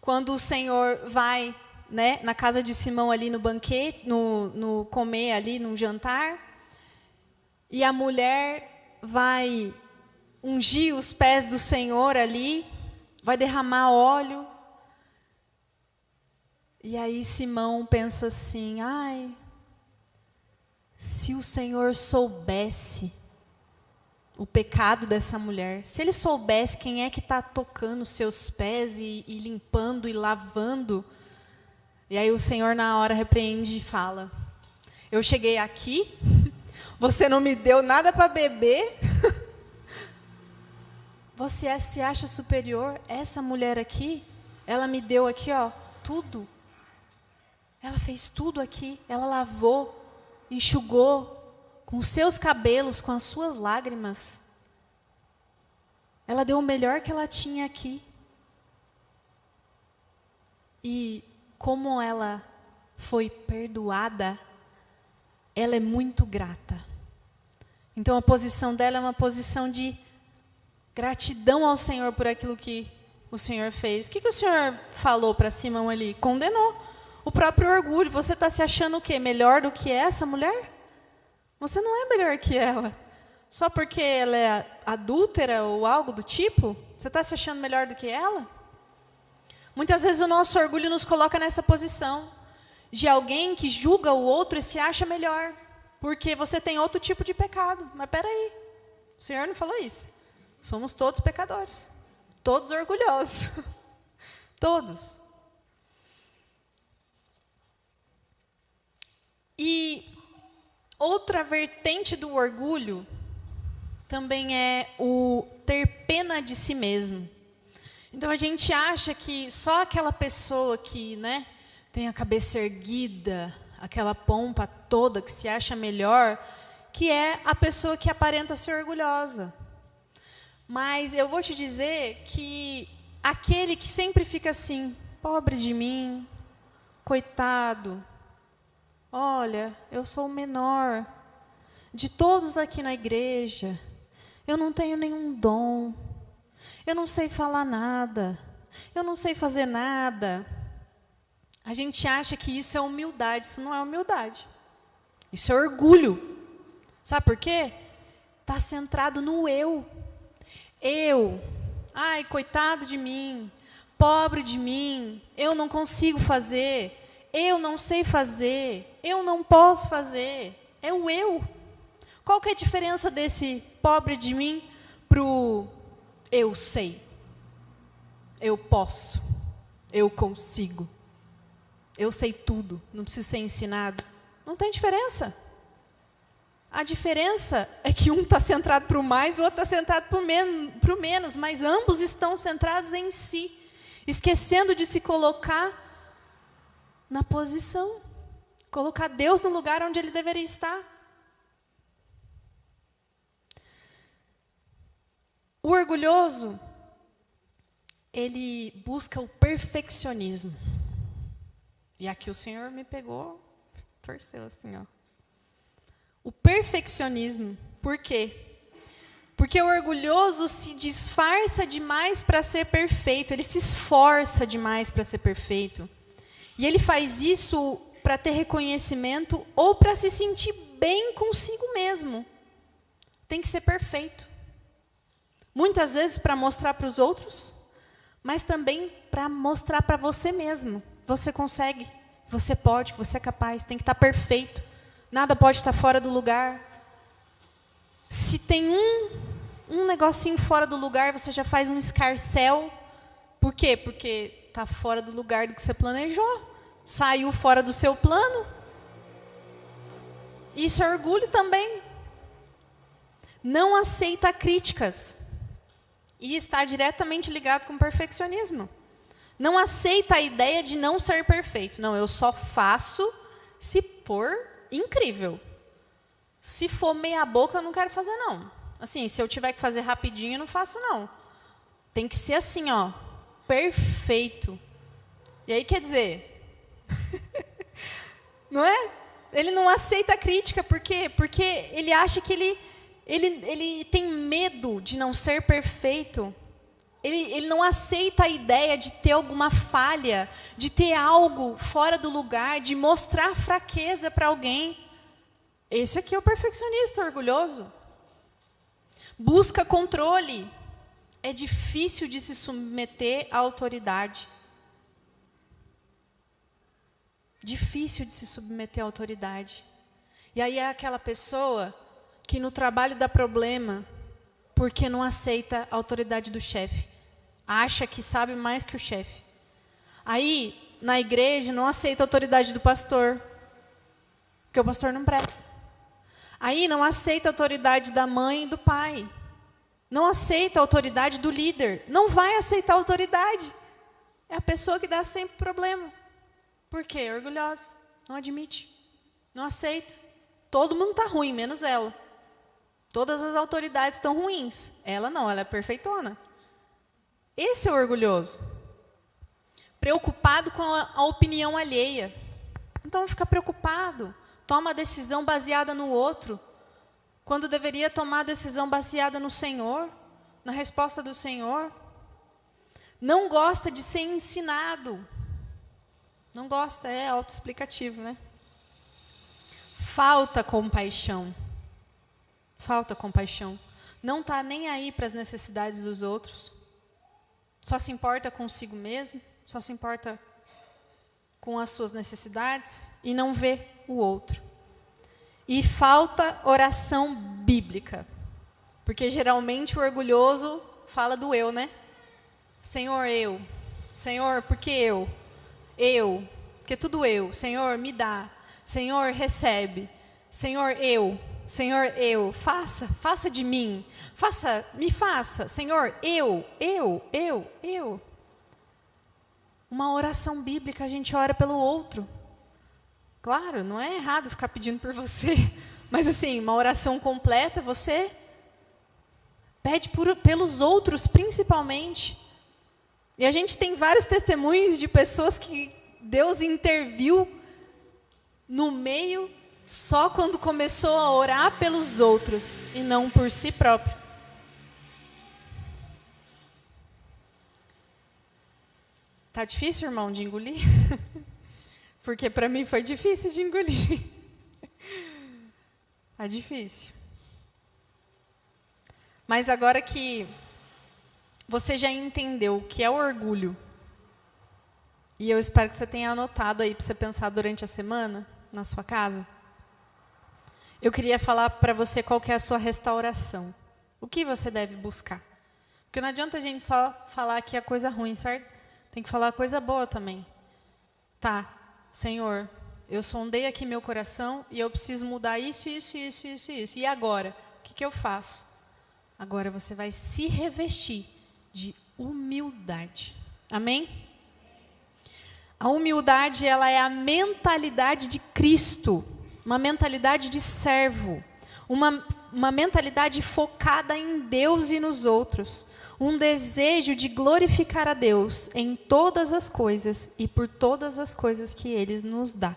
quando o Senhor vai, né, na casa de Simão ali no banquete, no comer ali, no jantar, e a mulher vai ungir os pés do Senhor ali, vai derramar óleo, e aí Simão pensa assim, ai, se o Senhor soubesse o pecado dessa mulher, se ele soubesse quem é que está tocando os seus pés e limpando e lavando, e aí o Senhor na hora repreende e fala, Eu cheguei aqui, você não me deu nada para beber. Você se acha superior? Essa mulher aqui, ela me deu aqui, ó, tudo. Ela fez tudo aqui. Ela lavou, enxugou com os seus cabelos, com as suas lágrimas. Ela deu o melhor que ela tinha aqui. E como ela foi perdoada, ela é muito grata. Então a posição dela é uma posição de gratidão ao Senhor por aquilo que o Senhor fez. O que o Senhor falou para Simão ali? Condenou. O próprio orgulho. Você está se achando o quê? Melhor do que essa mulher? Você não é melhor que ela. Só porque ela é adúltera ou algo do tipo? Você está se achando melhor do que ela? Muitas vezes o nosso orgulho nos coloca nessa posição de alguém que julga o outro e se acha melhor, porque você tem outro tipo de pecado. Mas peraí, o Senhor não falou isso. Somos todos pecadores, todos orgulhosos, todos. E outra vertente do orgulho também é o ter pena de si mesmo. Então a gente acha que só aquela pessoa que, né, tem a cabeça erguida, aquela pompa toda, que se acha melhor, que é a pessoa que aparenta ser orgulhosa. Mas eu vou te dizer que aquele que sempre fica assim, pobre de mim, coitado, olha, eu sou o menor de todos aqui na igreja, eu não tenho nenhum dom, eu não sei falar nada, eu não sei fazer nada. A gente acha que isso é humildade. Isso não é humildade. Isso é orgulho. Sabe por quê? Está centrado no eu. Eu. Ai, coitado de mim. Pobre de mim. Eu não consigo fazer. Eu não sei fazer. Eu não posso fazer. É o eu. Qual que é a diferença desse pobre de mim para o eu sei? Eu posso. Eu consigo. Eu sei tudo, não preciso ser ensinado. Não tem diferença. A diferença é que um está centrado para o mais, o outro está centrado para o menos, mas ambos estão centrados em si, esquecendo de se colocar na posição, colocar Deus no lugar onde Ele deveria estar. O orgulhoso, ele busca o perfeccionismo. E aqui o Senhor me pegou, torceu assim, ó. O perfeccionismo, por quê? Porque o orgulhoso se disfarça demais para ser perfeito, ele se esforça demais para ser perfeito. E ele faz isso para ter reconhecimento ou para se sentir bem consigo mesmo. Tem que ser perfeito. Muitas vezes para mostrar para os outros, mas também para mostrar para você mesmo. Você consegue, você pode, você é capaz, tem que estar perfeito. Nada pode estar fora do lugar. Se tem um negocinho fora do lugar, você já faz um escarcéu. Por quê? Porque está fora do lugar do que você planejou. Saiu fora do seu plano. Isso é orgulho também. Não aceita críticas. E está diretamente ligado com o perfeccionismo. Não aceita a ideia de não ser perfeito. Não, eu só faço se for incrível. Se for meia boca, eu não quero fazer, não. Assim, se eu tiver que fazer rapidinho, eu não faço, não. Tem que ser assim, ó, perfeito. E aí, quer dizer, não é? Ele não aceita a crítica, por quê? Porque ele acha que ele tem medo de não ser perfeito. Ele não aceita a ideia de ter alguma falha, de ter algo fora do lugar, de mostrar fraqueza para alguém. Esse aqui é o perfeccionista orgulhoso. Busca controle. É difícil de se submeter à autoridade. Difícil de se submeter à autoridade. E aí é aquela pessoa que no trabalho dá problema porque não aceita a autoridade do chefe. Acha que sabe mais que o chefe. Aí, na igreja, não aceita a autoridade do pastor. porque o pastor não presta. Aí não aceita a autoridade da mãe e do pai. Não aceita a autoridade do líder. Não vai aceitar a autoridade. É a pessoa que dá sempre problema. Por quê? Orgulhosa. Não admite. Não aceita. Todo mundo está ruim, menos ela. Todas as autoridades estão ruins. Ela não, ela é perfeitona. Esse é o orgulhoso. Preocupado com a opinião alheia. Então fica preocupado. Toma a decisão baseada no outro, quando deveria tomar a decisão baseada no Senhor, na resposta do Senhor. Não gosta de ser ensinado. Não gosta, é autoexplicativo, né? Falta compaixão. Falta compaixão. Não está nem aí para as necessidades dos outros. Só se importa consigo mesmo, só se importa com as suas necessidades e não vê o outro. E falta oração bíblica. Porque geralmente o orgulhoso fala do eu, né? Senhor, eu. Senhor, porque eu? Eu. Porque tudo eu. Senhor, me dá. Senhor, recebe. Senhor, eu. Senhor, eu. Faça de mim. Me faça. Senhor, eu. Uma oração bíblica, a gente ora pelo outro. Claro, não é errado ficar pedindo por você. Mas assim, uma oração completa, você pede pelos outros, principalmente. E a gente tem vários testemunhos de pessoas que Deus interviu no meio só quando começou a orar pelos outros e não por si próprio. Tá difícil, irmão, de engolir? Porque para mim foi difícil de engolir. Tá difícil. Mas agora que você já entendeu o que é o orgulho, e eu espero que você tenha anotado aí para você pensar durante a semana, na sua casa, eu queria falar para você qual que é a sua restauração. O que você deve buscar? Porque não adianta a gente só falar que é coisa ruim, certo? Tem que falar coisa boa também. Tá, Senhor, eu sondei aqui meu coração e eu preciso mudar isso. E agora? O que eu faço? Agora você vai se revestir de humildade. Amém? A humildade, ela é a mentalidade de Cristo. Uma mentalidade de servo. Uma mentalidade focada em Deus e nos outros. Um desejo de glorificar a Deus em todas as coisas e por todas as coisas que Ele nos dá.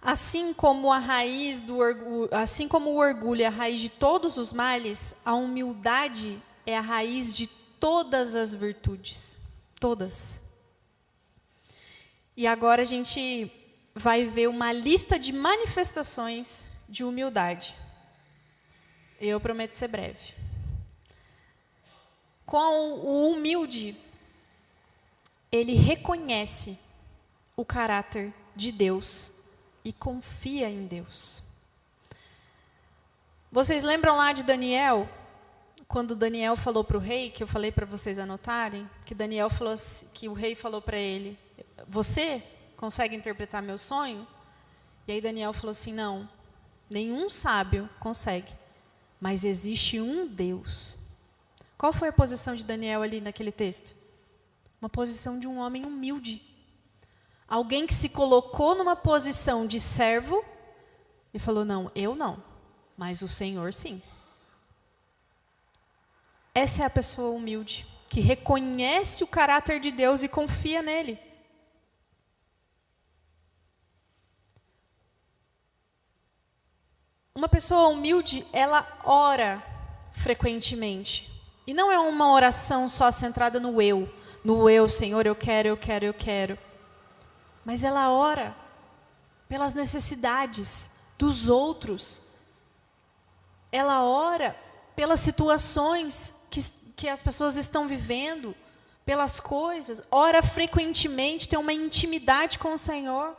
Assim como o orgulho é a raiz de todos os males, a humildade é a raiz de todas as virtudes. Todas. E agora a gente vai ver uma lista de manifestações de humildade. Eu prometo ser breve. Com o humilde, ele reconhece o caráter de Deus e confia em Deus. Vocês lembram lá de Daniel? Quando Daniel falou para o rei, que eu falei para vocês anotarem, que Daniel falou, que o rei falou para ele, você consegue interpretar meu sonho? E aí Daniel falou assim, não, nenhum sábio consegue, mas existe um Deus. Qual foi a posição de Daniel ali naquele texto? Uma posição de um homem humilde. Alguém que se colocou numa posição de servo e falou, não, eu não, mas o Senhor sim. Essa é a pessoa humilde, que reconhece o caráter de Deus e confia nele. Uma pessoa humilde, ela ora frequentemente. E não é uma oração só centrada no eu, Senhor, eu quero. Mas ela ora pelas necessidades dos outros. Ela ora pelas situações que as pessoas estão vivendo, pelas coisas. Ora frequentemente, tem uma intimidade com o Senhor.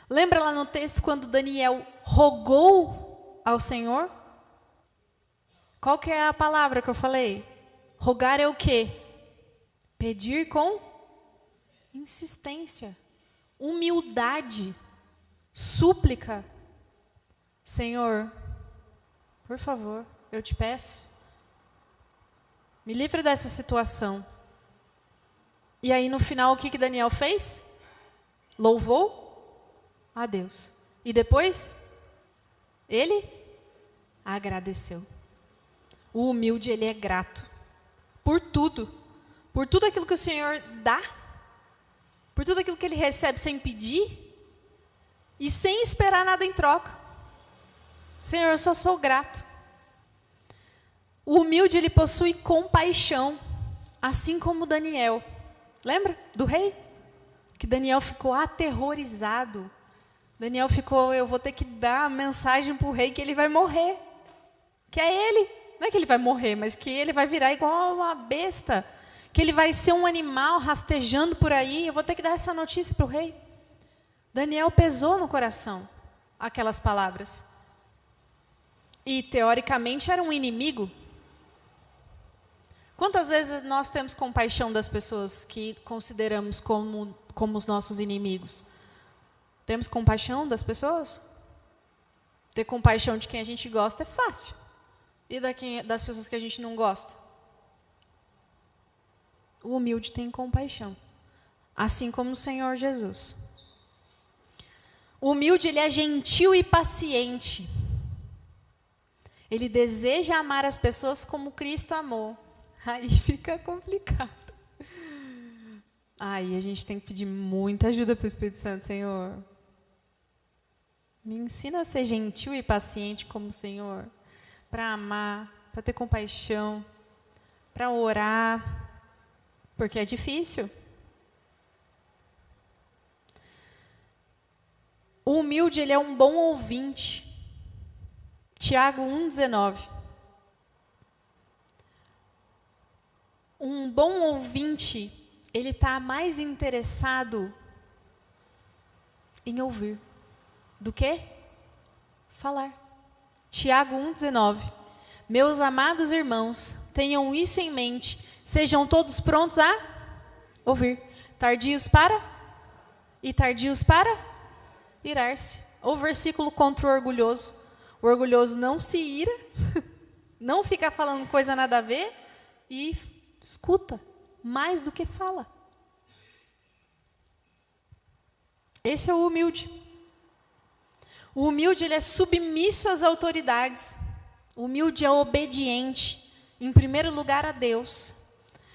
Lembra lá no texto quando Daniel rogou ao Senhor? Qual que é a palavra que eu falei? Rogar é o quê? Pedir com insistência, humildade, súplica. Senhor, por favor, eu te peço, me livra dessa situação. E aí no final o que Daniel fez? Louvou a Deus. E depois, ele agradeceu. O humilde, ele é grato por tudo aquilo que o Senhor dá, por tudo aquilo que ele recebe sem pedir e sem esperar nada em troca. Senhor, eu só sou grato. O humilde, ele possui compaixão, assim como Daniel. Lembra do rei? Que Daniel ficou aterrorizado. Daniel ficou, eu vou ter que dar a mensagem para o rei que ele vai morrer. Que é ele. Não é que ele vai morrer, mas que ele vai virar igual uma besta. Que ele vai ser um animal rastejando por aí. Eu vou ter que dar essa notícia para o rei. Daniel pesou no coração aquelas palavras. E, teoricamente, era um inimigo. Quantas vezes nós temos compaixão das pessoas que consideramos como os nossos inimigos? Temos compaixão das pessoas? Ter compaixão de quem a gente gosta é fácil. E das pessoas que a gente não gosta? O humilde tem compaixão. Assim como o Senhor Jesus. O humilde, ele é gentil e paciente. Ele deseja amar as pessoas como Cristo amou. Aí fica complicado. Aí a gente tem que pedir muita ajuda para o Espírito Santo. Senhor, me ensina a ser gentil e paciente como o Senhor. Para amar, para ter compaixão, para orar. Porque é difícil. O humilde, ele é um bom ouvinte. Tiago 1,19. Um bom ouvinte, ele está mais interessado em ouvir do que falar. Tiago 1,19. Meus amados irmãos, tenham isso em mente, sejam todos prontos a ouvir. Tardios para? E tardios para? Irar-se. O versículo contra o orgulhoso. O orgulhoso não se ira, não fica falando coisa nada a ver e escuta mais do que fala. Esse é o humilde. O humilde, ele é submisso às autoridades. O humilde é obediente, em primeiro lugar, a Deus.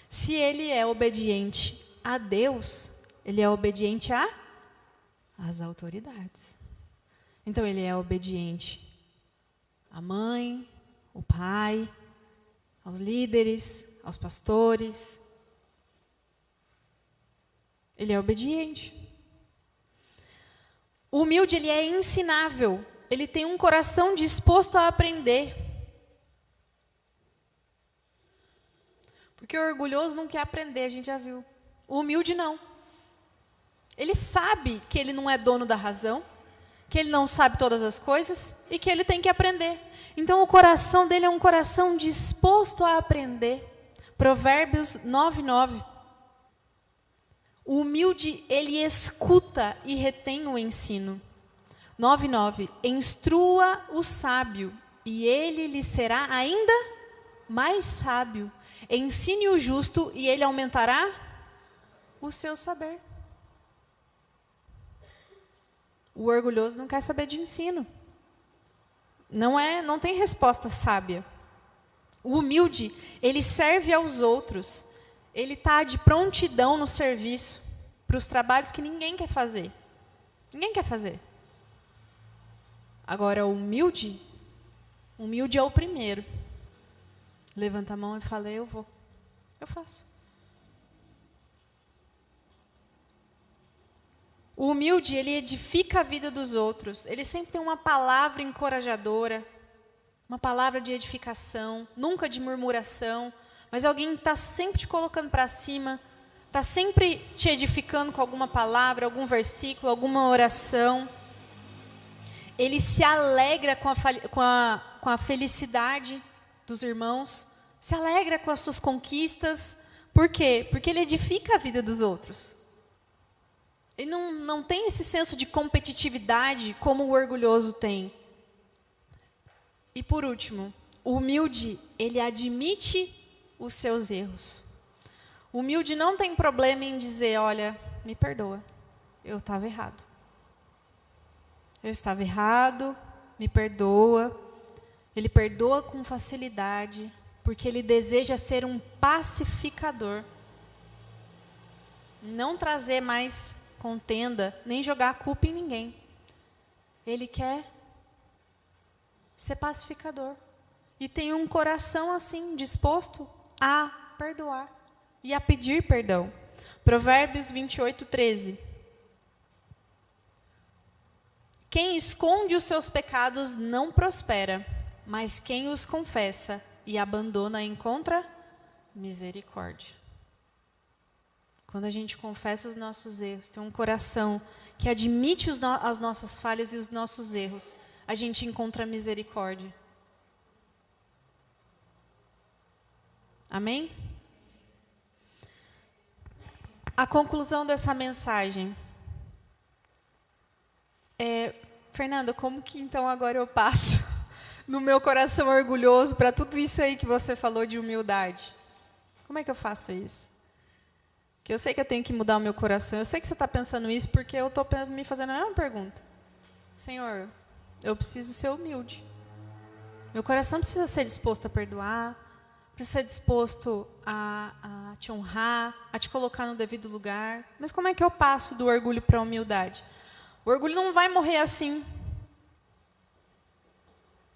Se ele é obediente a Deus, ele é obediente às autoridades. Então, ele é obediente à mãe, ao pai, aos líderes, aos pastores. Ele é obediente. O humilde, ele é ensinável. Ele tem um coração disposto a aprender. Porque o orgulhoso não quer aprender, a gente já viu. O humilde não. Ele sabe que ele não é dono da razão, que ele não sabe todas as coisas e que ele tem que aprender. Então o coração dele é um coração disposto a aprender. Provérbios 9:9. O humilde, ele escuta e retém o ensino. 9:9. Instrua o sábio e ele lhe será ainda mais sábio. Ensine o justo e ele aumentará o seu saber. O orgulhoso não quer saber de ensino. Não tem resposta sábia. O humilde, ele serve aos outros. Ele está de prontidão no serviço para os trabalhos que ninguém quer fazer. Ninguém quer fazer. Agora, o humilde é o primeiro. Levanta a mão e fala, eu vou. Eu faço. O humilde, ele edifica a vida dos outros. Ele sempre tem uma palavra encorajadora, uma palavra de edificação, nunca de murmuração, mas alguém está sempre te colocando para cima, está sempre te edificando com alguma palavra, algum versículo, alguma oração. Ele se alegra com a felicidade dos irmãos, se alegra com as suas conquistas. Por quê? Porque ele edifica a vida dos outros. Ele não tem esse senso de competitividade como o orgulhoso tem. E por último, o humilde, ele admite os seus erros. O humilde não tem problema em dizer, olha, me perdoa, eu estava errado. Eu estava errado, me perdoa. Ele perdoa com facilidade, porque ele deseja ser um pacificador. Não trazer mais contenda, nem jogar a culpa em ninguém. Ele quer ser pacificador. E tem um coração assim, disposto a perdoar e a pedir perdão. Provérbios 28, 13. Quem esconde os seus pecados não prospera, mas quem os confessa e abandona encontra misericórdia. Quando a gente confessa os nossos erros, tem um coração que admite as nossas falhas e os nossos erros, a gente encontra misericórdia. Amém? A conclusão dessa mensagem é, Fernanda, como que então agora eu passo no meu coração orgulhoso para tudo isso aí que você falou de humildade? Como é que eu faço isso? Que eu sei que eu tenho que mudar o meu coração. Eu sei que você está pensando isso porque eu estou me fazendo a mesma pergunta. Senhor, eu preciso ser humilde. Meu coração precisa ser disposto a perdoar, precisa ser disposto a te honrar, a te colocar no devido lugar. Mas como é que eu passo do orgulho para a humildade? O orgulho não vai morrer assim.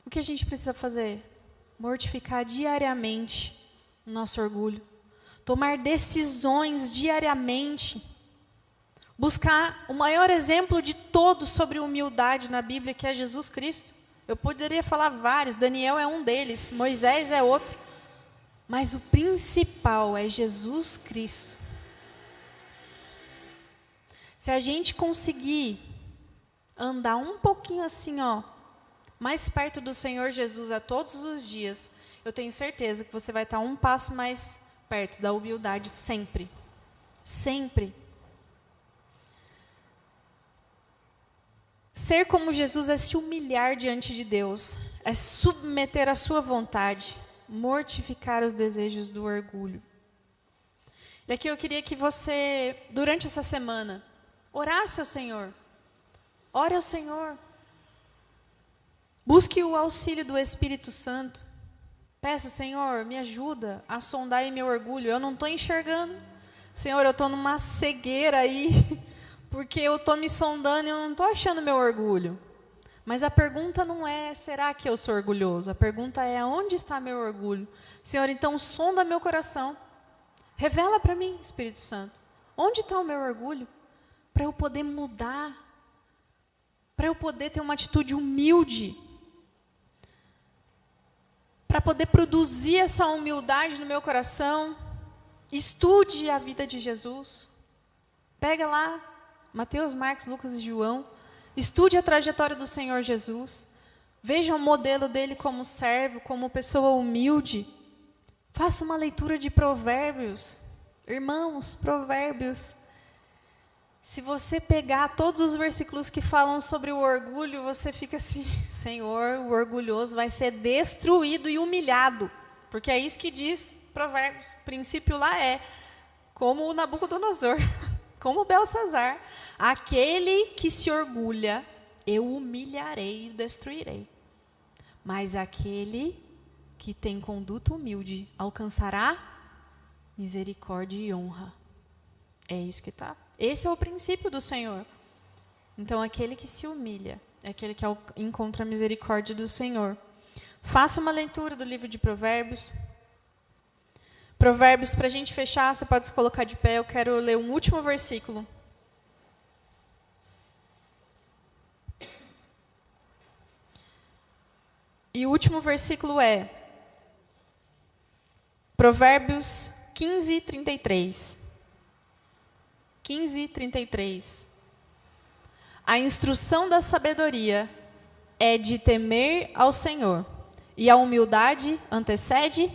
O que a gente precisa fazer? Mortificar diariamente o nosso orgulho. Tomar decisões diariamente. Buscar o maior exemplo de todos sobre humildade na Bíblia, que é Jesus Cristo. Eu poderia falar vários, Daniel é um deles, Moisés é outro. Mas o principal é Jesus Cristo. Se a gente conseguir andar um pouquinho assim, mais perto do Senhor Jesus a todos os dias, eu tenho certeza que você vai estar um passo mais perto da humildade sempre. Sempre. Ser como Jesus é se humilhar diante de Deus, é submeter a sua vontade, mortificar os desejos do orgulho. E aqui eu queria que você, durante essa semana, orasse ao Senhor. Ore ao Senhor. Busque o auxílio do Espírito Santo. Peça, Senhor, me ajuda a sondar em meu orgulho. Eu não estou enxergando. Senhor, eu estou numa cegueira aí, porque eu estou me sondando e eu não estou achando meu orgulho. Mas a pergunta não é, será que eu sou orgulhoso? A pergunta é, onde está meu orgulho? Senhor, então sonda meu coração. Revela para mim, Espírito Santo. Onde está o meu orgulho? Para eu poder mudar. Para eu poder ter uma atitude humilde. Para poder produzir essa humildade no meu coração. Estude a vida de Jesus. Pega lá, Mateus, Marcos, Lucas e João. Estude a trajetória do Senhor Jesus. Veja o modelo dele como servo, como pessoa humilde. Faça uma leitura de Provérbios. Irmãos, Provérbios. Se você pegar todos os versículos que falam sobre o orgulho, você fica assim, Senhor, o orgulhoso vai ser destruído e humilhado. Porque é isso que diz Provérbios. O princípio lá é, como o Nabucodonosor, como o Belsazar, aquele que se orgulha, eu humilharei e destruirei. Mas aquele que tem conduta humilde alcançará misericórdia e honra. É isso que está. Esse é o princípio do Senhor. Então, aquele que se humilha, é aquele que encontra a misericórdia do Senhor. Faça uma leitura do livro de Provérbios. Provérbios, para a gente fechar, você pode se colocar de pé, eu quero ler um último versículo. E o último versículo é Provérbios 15, 33. 15, 33. A instrução da sabedoria é de temer ao Senhor, e a humildade antecede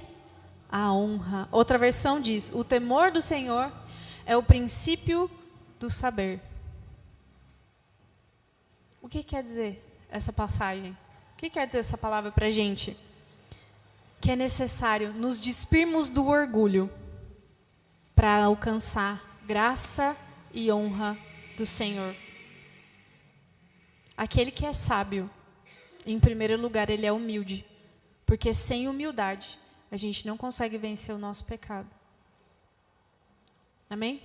a honra. Outra versão diz, o temor do Senhor é o princípio do saber. que quer dizer essa passagem? O que quer dizer essa palavra para a gente? Que é necessário nos despirmos do orgulho para alcançar graça e honra do Senhor. Aquele que é sábio, em primeiro lugar, ele é humilde. Porque sem humildade, a gente não consegue vencer o nosso pecado. Amém?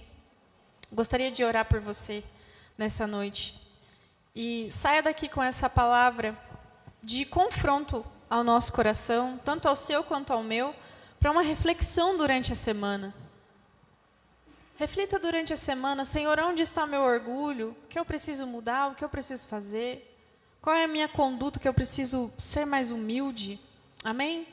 Gostaria de orar por você nessa noite. E saia daqui com essa palavra de confronto ao nosso coração, tanto ao seu quanto ao meu, para uma reflexão durante a semana. Reflita durante a semana: Senhor, onde está meu orgulho? O que eu preciso mudar? O que eu preciso fazer? Qual é a minha conduta que eu preciso ser mais humilde? Amém?